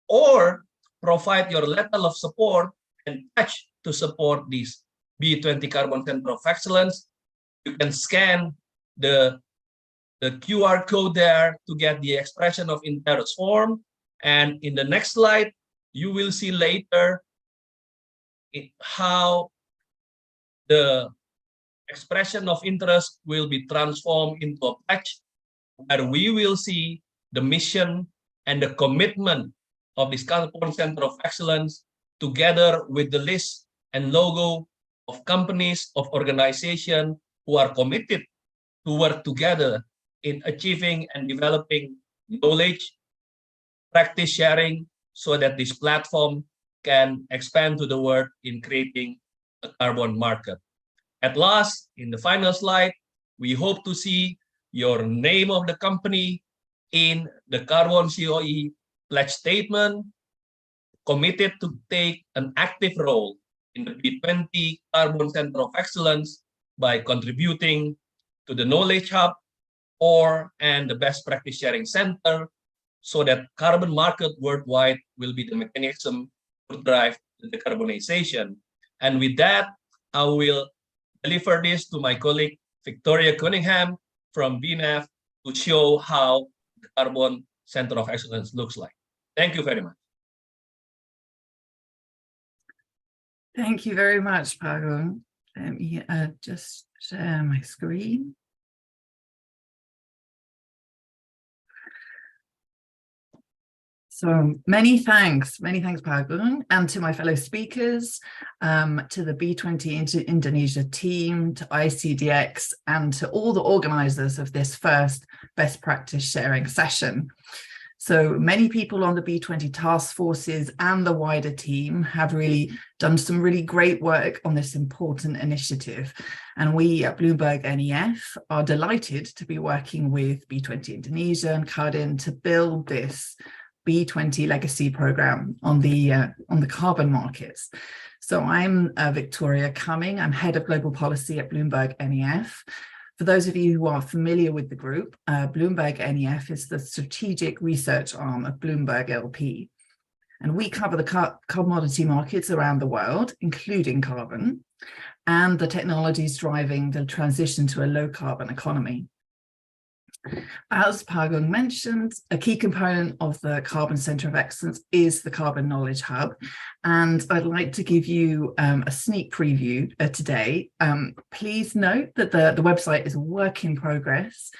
I: or provide your level of support and pledge to support this B20 Carbon Center of Excellence. You can scan the QR code there to get the expression of interest form. And in the next slide, you will see later how the expression of interest will be transformed into a pledge, where we will see the mission and the commitment of this Carbon Center of Excellence together with the list and logo of companies, of organizations who are committed to work together in achieving and developing knowledge, practice sharing, so that this platform can expand to the world in creating a carbon market. At last, in the final slide, we hope to see your name of the company in the Carbon COE pledge statement, committed to take an active role in the B20 Carbon Center of Excellence by contributing to the Knowledge Hub and the Best Practice Sharing Center, so that carbon market worldwide will be the mechanism to drive the decarbonization. And with that, I will deliver this to my colleague, Victoria Cunningham from BNEF, to show how the Carbon Center of Excellence looks like. Thank you very much.
J: Thank you very much, Pago. Let me just share my screen. So many thanks, Pago, and to my fellow speakers, to the B20 Indonesia team, to ICDX, and to all the organizers of this first best practice sharing session. So many people on the B20 task forces and the wider team have really done some really great work on this important initiative. And we at Bloomberg NEF are delighted to be working with B20 Indonesia and Kadin to build this B20 legacy program on the carbon markets. So I'm Victoria Cumming. I'm head of global policy at Bloomberg NEF. For those of you who are familiar with the group, Bloomberg NEF is the strategic research arm of Bloomberg LP. And we cover the commodity markets around the world, including carbon, and the technologies driving the transition to a low carbon economy. As Pago mentioned, a key component of the Carbon Center of Excellence is the Carbon Knowledge Hub. And I'd like to give you a sneak preview today. Please note that the website is a work in progress,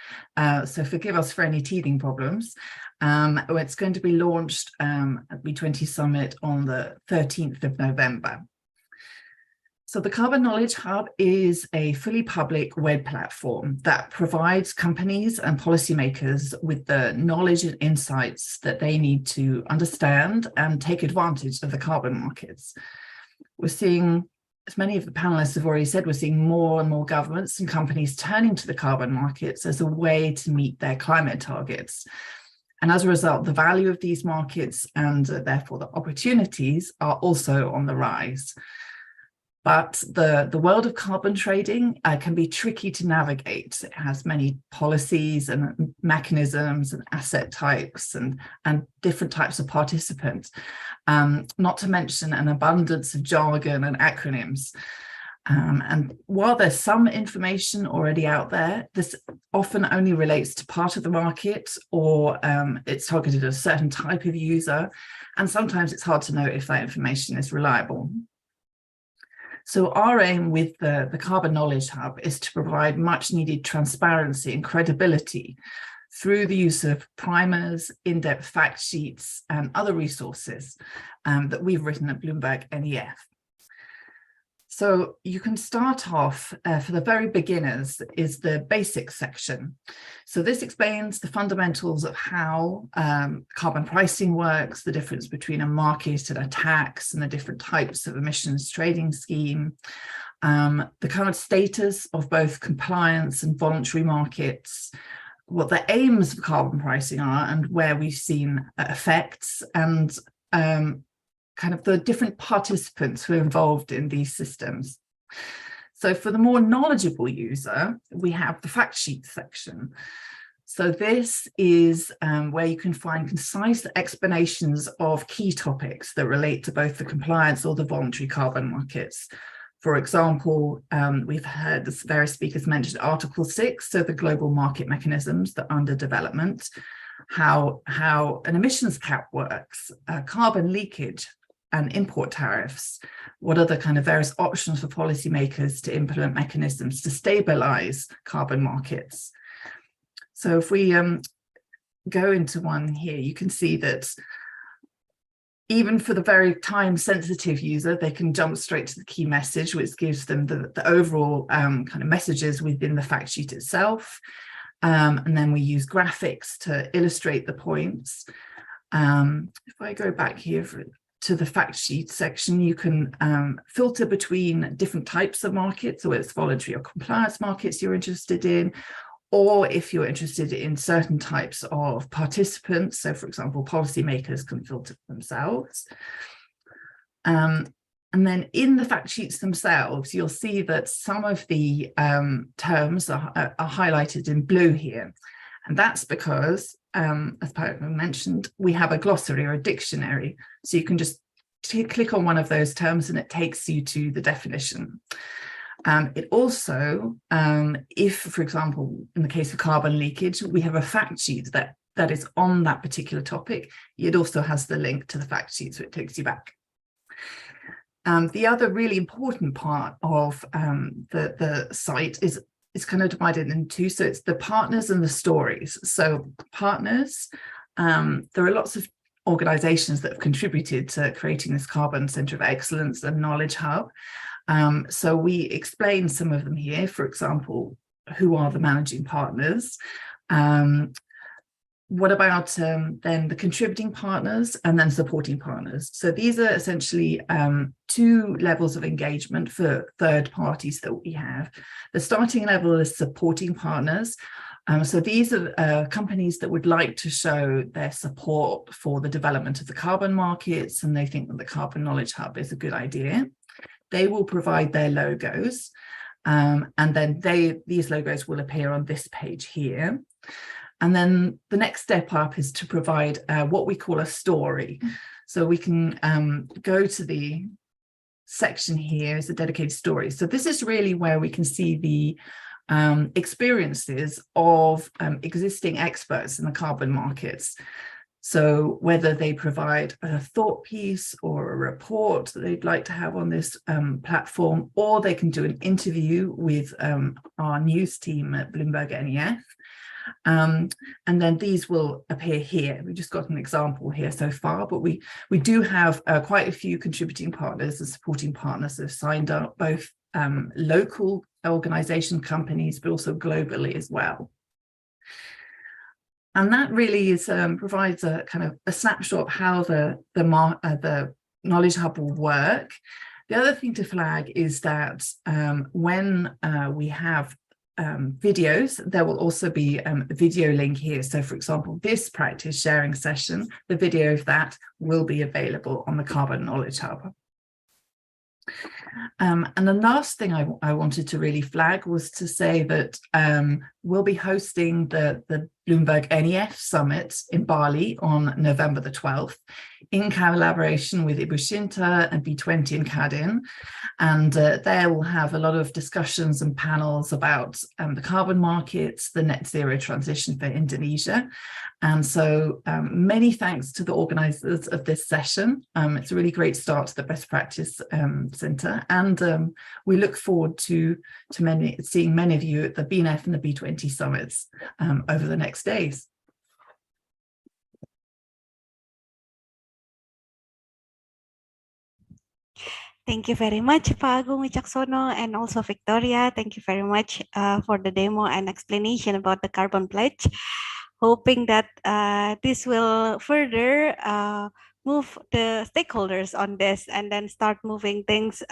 J: so forgive us for any teething problems. It's going to be launched at B20 Summit on the 13th of November. So the Carbon Knowledge Hub is a fully public web platform that provides companies and policymakers with the knowledge and insights that they need to understand and take advantage of the carbon markets. We're seeing, as many of the panelists have already said, we're seeing more and more governments and companies turning to the carbon markets as a way to meet their climate targets. And as a result, the value of these markets and therefore the opportunities are also on the rise. But the world of carbon trading can be tricky to navigate. It has many policies and mechanisms and asset types and different types of participants, not to mention an abundance of jargon and acronyms. And while there's some information already out there, this often only relates to part of the market, or it's targeted at a certain type of user. And sometimes it's hard to know if that information is reliable. So our aim with the Carbon Knowledge Hub is to provide much needed transparency and credibility through the use of primers, in-depth fact sheets, and other resources that we've written at Bloomberg NEF. So you can start off, for the very beginners, is the basics section. So this explains the fundamentals of how carbon pricing works, the difference between a market and a tax, and the different types of emissions trading scheme. the current status of both compliance and voluntary markets, what the aims of carbon pricing are and where we've seen effects, and kind of the different participants who are involved in these systems. So for the more knowledgeable user, we have the fact sheet section. So this is where you can find concise explanations of key topics that relate to both the compliance or the voluntary carbon markets. For example, we've heard various speakers mention Article 6, so the global market mechanisms that are under development, how an emissions cap works, carbon leakage, and import tariffs. What are the kind of various options for policymakers to implement mechanisms to stabilize carbon markets? So if we go into one here, you can see that even for the very time-sensitive user, they can jump straight to the key message, which gives them the overall kind of messages within the fact sheet itself. And then we use graphics to illustrate the points. If I go back here to the fact sheet section, you can filter between different types of markets, so whether it's voluntary or compliance markets you're interested in, or if you're interested in certain types of participants. So for example, policymakers can filter themselves. And then in the fact sheets themselves, you'll see that some of the terms are highlighted in blue here. And that's because, as Paolo mentioned, we have a glossary or a dictionary. So you can just click on one of those terms and it takes you to the definition. It also, if, for example, in the case of carbon leakage, we have a fact sheet that is on that particular topic, it also has the link to the fact sheet, so it takes you back. The other really important part of the site is kind of divided into two. So it's the partners and the stories. So partners, there are lots of organizations that have contributed to creating this Carbon Center of Excellence and Knowledge Hub. So we explain some of them here. For example, who are the managing partners? What about then the contributing partners and then supporting partners? So these are essentially two levels of engagement for third parties that we have. The starting level is supporting partners. So these are companies that would like to show their support for the development of the carbon markets, and they think that the Carbon Knowledge Hub is a good idea. They will provide their logos, and then these logos will appear on this page here. And then the next step up is to provide what we call a story. So we can go to the section here is a dedicated story. So this is really where we can see the experiences of existing experts in the carbon markets. So whether they provide a thought piece or a report that they'd like to have on this platform, or they can do an interview with our news team at Bloomberg NEF. And then these will appear here. We just got an example here so far, but we do have quite a few contributing partners and supporting partners that have signed up, both local organization companies, but also globally as well. And that really is provides a kind of a snapshot of how the Knowledge Hub will work. The other thing to flag is that when we have videos, there will also be a video link here. So for example, this practice sharing session, the video of that will be available on the Carbon Knowledge Hub. And the last thing I wanted to really flag was to say that we'll be hosting the Bloomberg NEF Summit in Bali on November the 12th in collaboration with Ibu Shinta and B20 in Kadin. And there we'll have a lot of discussions and panels about the carbon markets, the net zero transition for Indonesia. And so many thanks to the organizers of this session. It's a really great start to the Best Practice Center. And we look forward to seeing many of you at the BNF and the B20 summits over the next days.
A: Thank you very much, Pak Agung Wicaksono, and also Victoria. Thank you very much for the demo and explanation about the Carbon Pledge. Hoping that this will further move the stakeholders on this and then start moving things,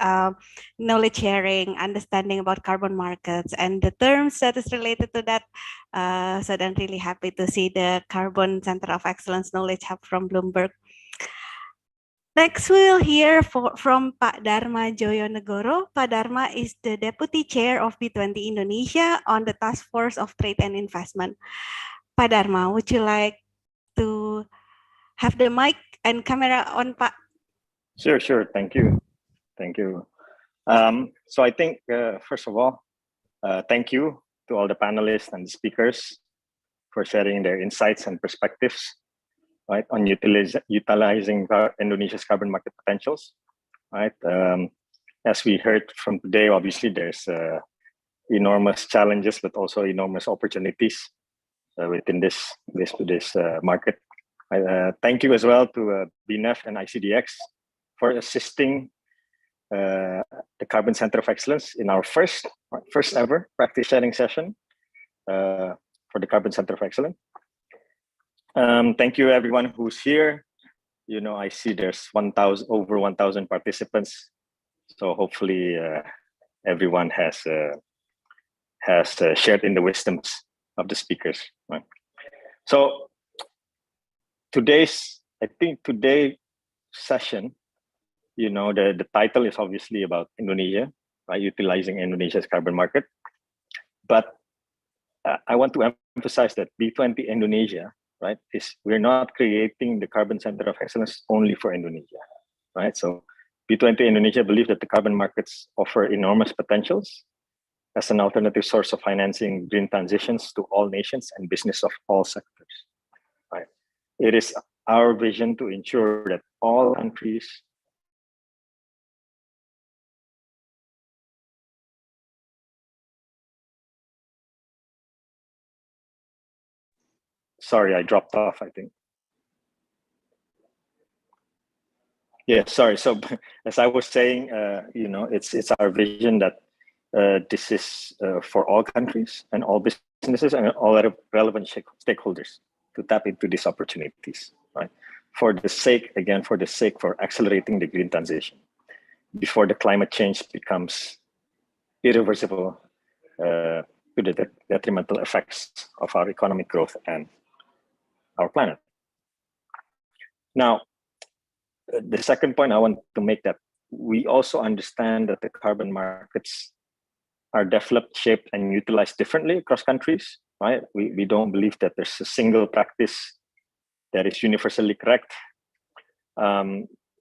A: knowledge sharing, understanding about carbon markets and the terms that is related to that. So then really happy to see the Carbon Center of Excellence Knowledge Hub from Bloomberg. Next, we'll hear from Pak Dharma Joyonegoro. Pak Dharma is the Deputy Chair of B20 Indonesia on the Task Force of Trade and Investment. Pak Dharma, would you like to have the mic and camera on, Pak?
K: Sure. Thank you. So I think, first of all, thank you to all the panelists and the speakers for sharing their insights and perspectives, right, on utilizing Indonesia's carbon market potentials, right? As we heard from today, obviously there's enormous challenges, but also enormous opportunities within this market. Thank you as well to BNEF and ICDX for assisting the Carbon Center of Excellence in our first ever practice sharing session for the Carbon Center of Excellence. Thank you everyone who's here. You know, I see there's over 1,000 participants. So hopefully everyone has shared in the wisdoms of the speakers. Right? So today's session, you know, the title is obviously about Indonesia, right? Utilizing Indonesia's carbon market. But I want to emphasize that B20 Indonesia, right, we're not creating the Carbon Center of Excellence only for Indonesia, right? So B20 Indonesia believes that the carbon markets offer enormous potentials as an alternative source of financing green transitions to all nations and business of all sectors, right? It is our vision to ensure that all countries Sorry, I dropped off, I think. Yeah, sorry. So as I was saying, you know, it's our vision that this is for all countries and all businesses and all relevant stakeholders to tap into these opportunities, right? For accelerating the green transition before the climate change becomes irreversible to the detrimental effects of our economic growth and our planet. Now, the second point I want to make that we also understand that the carbon markets are developed, shaped, and utilized differently across countries, right? We don't believe that there's a single practice that is universally correct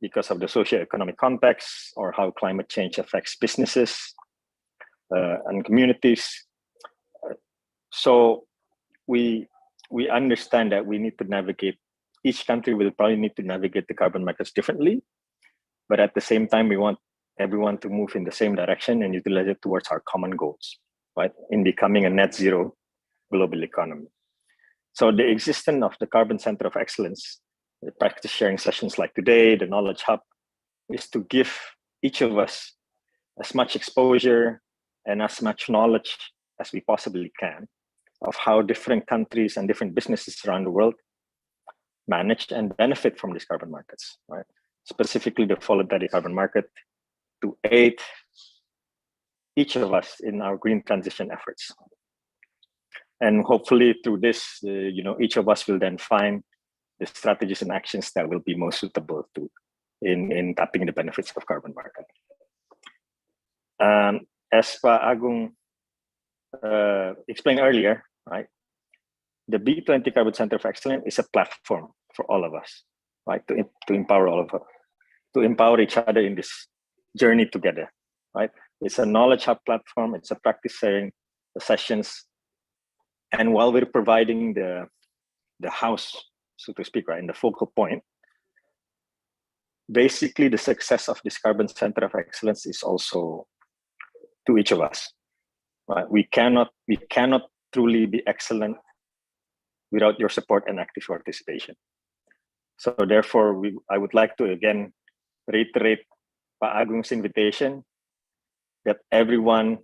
K: because of the socio-economic context or how climate change affects businesses and communities. So we understand that we need to navigate, each country will probably need to navigate the carbon markets differently, but at the same time, we want everyone to move in the same direction and utilize it towards our common goals, right? In becoming a net zero global economy. So the existence of the Carbon Center of Excellence, the practice sharing sessions like today, the Knowledge Hub, is to give each of us as much exposure and as much knowledge as we possibly can of how different countries and different businesses around the world manage and benefit from these carbon markets, right? Specifically the voluntary carbon market to aid each of us in our green transition efforts. And hopefully through this, you know, each of us will then find the strategies and actions that will be most suitable to in tapping the benefits of carbon market. As Pak Agung explained earlier, right? The B20 Carbon Center of Excellence is a platform for all of us, right? To empower all of us, to empower each other in this journey together, right? It's a knowledge hub platform. It's a practice sharing sessions. And while we're providing the house, so to speak, right, in the focal point, basically the success of this Carbon Center of Excellence is also to each of us, right? We cannot truly be excellent without your support and active participation. So therefore, I would like to again reiterate Pak Agung's invitation that everyone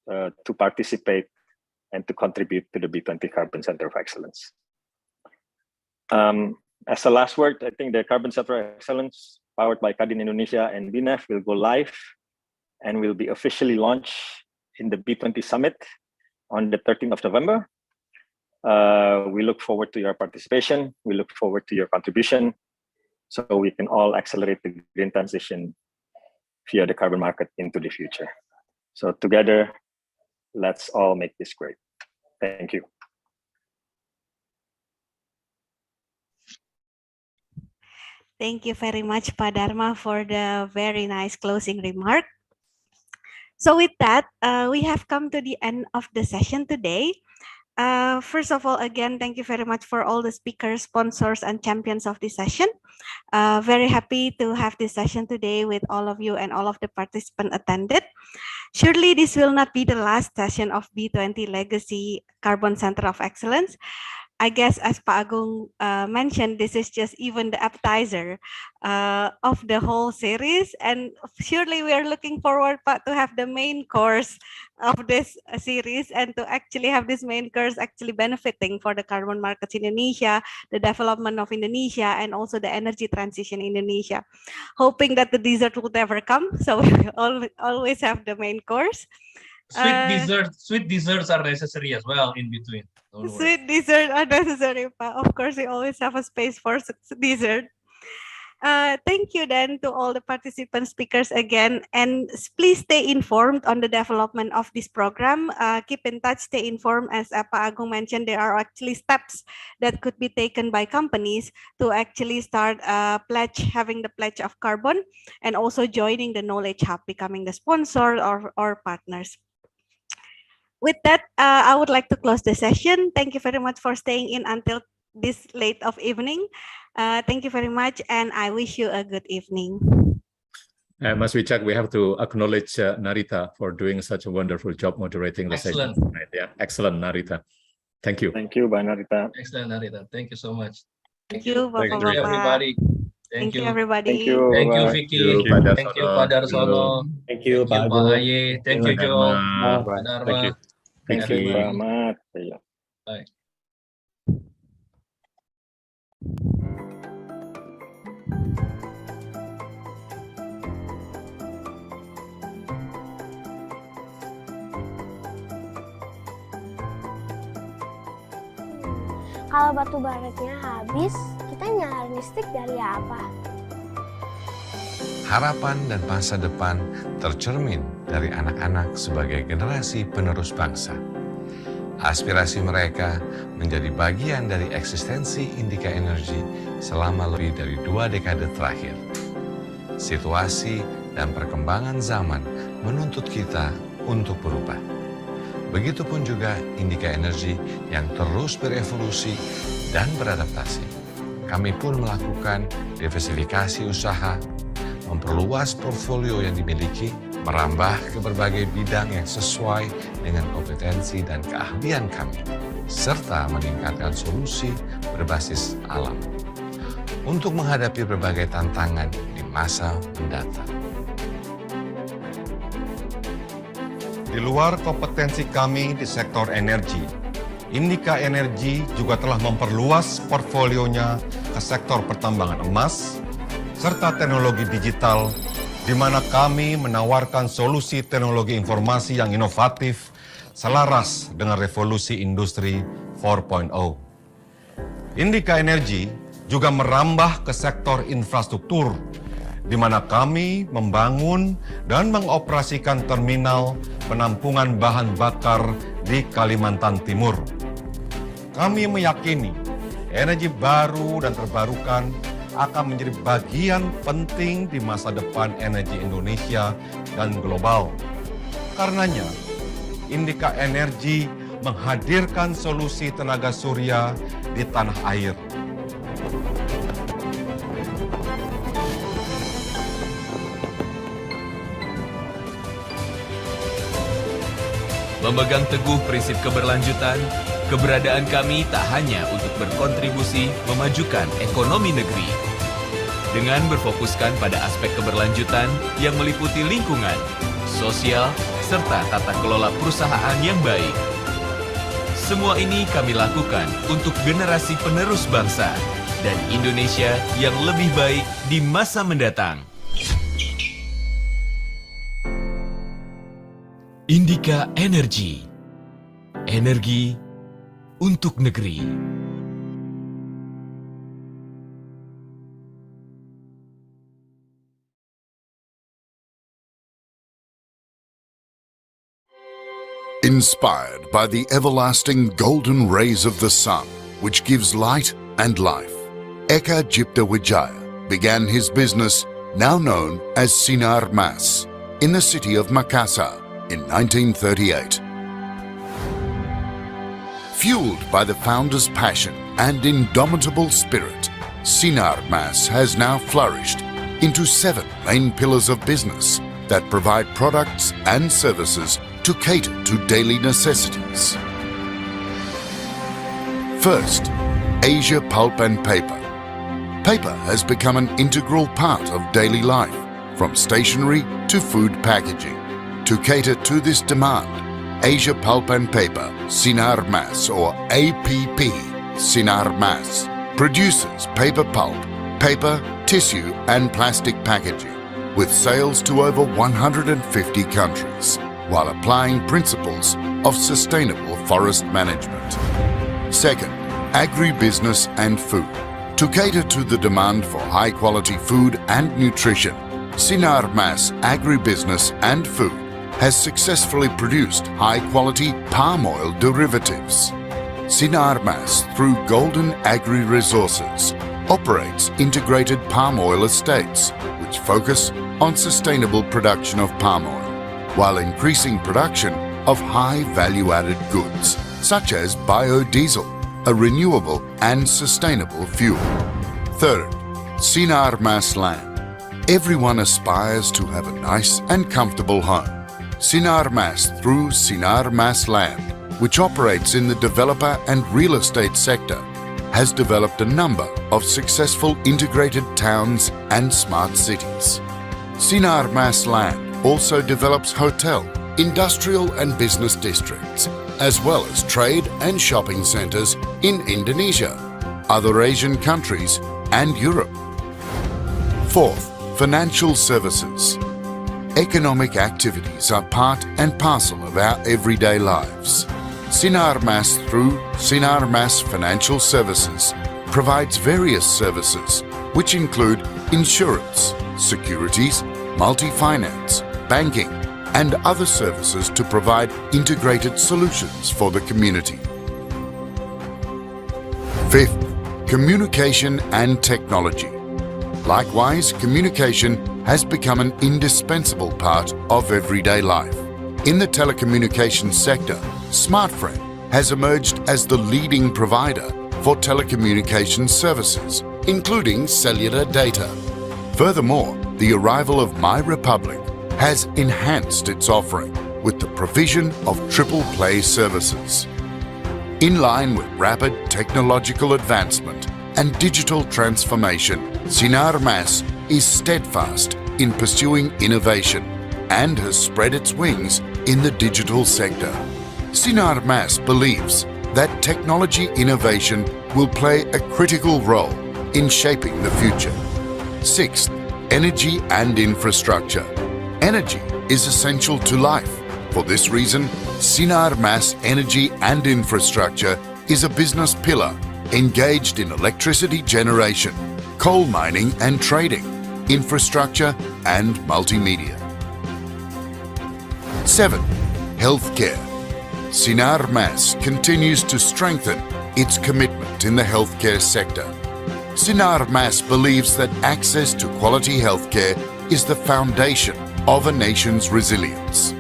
K: to participate and to contribute to the B20 Carbon Center of Excellence. As a last word, I think the Carbon Sector Excellence powered by Kadin Indonesia and BNEF will go live and will be officially launched in the B20 Summit on the 13th of November. We look forward to your participation. We look forward to your contribution so we can all accelerate the green transition via the carbon market into the future. So together, let's all make this great. Thank you.
A: Thank you very much, Pak Dharma, for the very nice closing remark. So with that, we have come to the end of the session today. First of all, again, thank you very much for all the speakers, sponsors, and champions of this session. Very happy to have this session today with all of you and all of the participants attended. Surely this will not be the last session of B20 Legacy Carbon Center of Excellence. I guess as Pak Agung mentioned, this is just even the appetizer of the whole series. And surely we are looking forward, Pak, to have the main course of this series and to actually have this main course actually benefiting for the carbon markets in Indonesia, the development of Indonesia, and also the energy transition in Indonesia. Hoping that the dessert would never come, so we will always have the main course.
I: Sweet desserts are necessary as well in between.
A: Sweet dessert are necessary, Pak. Of course, we always have a space for dessert. Thank you then to all the participant speakers again, and please stay informed on the development of this program. Keep in touch, stay informed. As Pak Agung mentioned, there are actually steps that could be taken by companies to actually start having the pledge of carbon, and also joining the Knowledge Hub, becoming the sponsor or partners. With that, I would like to close the session. Thank you very much for staying in until this late of evening. Thank you very much, and I wish you a good evening.
F: Mas Wicak, we have to acknowledge Narita for doing such a wonderful job moderating the session tonight. Yeah, excellent, Narita. Thank you.
K: Thank you, Mbak Narita.
I: Excellent, Narita. Thank you so much.
A: Thank you,
I: Thank you, everybody.
A: Thank you, everybody.
K: Thank you.
I: Thank you, Vicky. Thank you, Pak Darsono.
G: Thank you, Pak
I: Pak Aye. Thank you, Jo. Pak Dharma.
F: Thank you.
G: Thank you.
K: Selamat.
I: Bye.
L: Kalau batu baratnya habis, kita nyalain listrik dari apa?
M: Harapan dan masa depan tercermin dari anak-anak sebagai generasi penerus bangsa. Aspirasi mereka menjadi bagian dari eksistensi Indika Energy selama lebih dari 2 dekade terakhir. Situasi dan perkembangan zaman menuntut kita untuk berubah. Begitupun juga Indika Energy yang terus berevolusi dan beradaptasi. Kami pun melakukan diversifikasi usaha, memperluas portfolio yang dimiliki, merambah ke berbagai bidang yang sesuai dengan kompetensi dan keahlian kami, serta meningkatkan solusi berbasis alam untuk menghadapi berbagai tantangan di masa mendatang.
N: Di luar kompetensi kami di sektor energi, Indika Energy juga telah memperluas portfolionya ke sektor pertambangan emas, serta teknologi digital, di mana kami menawarkan solusi teknologi informasi yang inovatif selaras dengan revolusi industri 4.0. Indika Energy juga merambah ke sektor infrastruktur, di mana kami membangun dan mengoperasikan terminal penampungan bahan bakar di Kalimantan Timur. Kami meyakini energi baru dan terbarukan akan menjadi bagian penting di masa depan energi Indonesia dan global. Karenanya, Indika Energy menghadirkan solusi tenaga surya di tanah air.
O: Memegang teguh prinsip keberlanjutan, keberadaan kami tak hanya untuk berkontribusi memajukan ekonomi negeri. Dengan berfokuskan pada aspek keberlanjutan yang meliputi lingkungan, sosial, serta tata kelola perusahaan yang baik. Semua ini kami lakukan untuk generasi penerus bangsa dan Indonesia yang lebih baik di masa mendatang. Indika Energi. Energi untuk negeri.
P: Inspired by the everlasting golden rays of the sun, which gives light and life, Eka Cipta Wijaya began his business, now known as Sinar Mas, in the city of Makassar in 1938. Fueled by the founder's passion and indomitable spirit, Sinar Mas has now flourished into 7 main pillars of business that provide products and services to cater to daily necessities. First, Asia Pulp and Paper. Paper has become an integral part of daily life, from stationery to food packaging. To cater to this demand, Asia Pulp and Paper, Sinar Mas or APP, Sinar Mas, produces paper pulp, paper, tissue and plastic packaging, with sales to over 150 countries, while applying principles of sustainable forest management. Second, agribusiness and food. To cater to the demand for high-quality food and nutrition, Sinar Mas Agribusiness and Food has successfully produced high-quality palm oil derivatives. Sinar Mas, through Golden Agri Resources, operates integrated palm oil estates, which focus on sustainable production of palm oil, while increasing production of high value-added goods, such as biodiesel, a renewable and sustainable fuel. Third, Sinar Mas Land. Everyone aspires to have a nice and comfortable home. Sinar Mas, through Sinar Mas Land, which operates in the developer and real estate sector, has developed a number of successful integrated towns and smart cities. Sinar Mas Land also develops hotel, industrial and business districts, as well as trade and shopping centers in Indonesia, other Asian countries and Europe. Fourth, financial services. Economic activities are part and parcel of our everyday lives. Sinar Mas, through Sinar Mas Financial Services, provides various services, which include insurance, securities, multi-finance, banking, and other services to provide integrated solutions for the community. Fifth, communication and technology. Likewise, communication has become an indispensable part of everyday life. In the telecommunications sector, SmartFriend has emerged as the leading provider for telecommunications services, including cellular data. Furthermore, the arrival of My Republic has enhanced its offering with the provision of triple play services. In line with rapid technological advancement and digital transformation, Sinar Mas is steadfast in pursuing innovation and has spread its wings in the digital sector. Sinar Mas believes that technology innovation will play a critical role in shaping the future. Sixth, energy and infrastructure. Energy is essential to life. For this reason, Sinar Mas Energy and Infrastructure is a business pillar engaged in electricity generation, coal mining and trading, infrastructure and multimedia. 7. Healthcare. Sinar Mas continues to strengthen its commitment in the healthcare sector. Sinar Mas believes that access to quality healthcare is the foundation of a nation's resilience.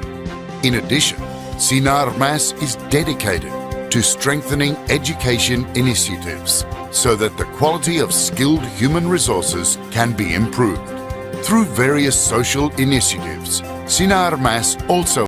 P: In addition, Sinar Mas is dedicated to strengthening education initiatives so that the quality of skilled human resources can be improved. Through various social initiatives, Sinar Mas also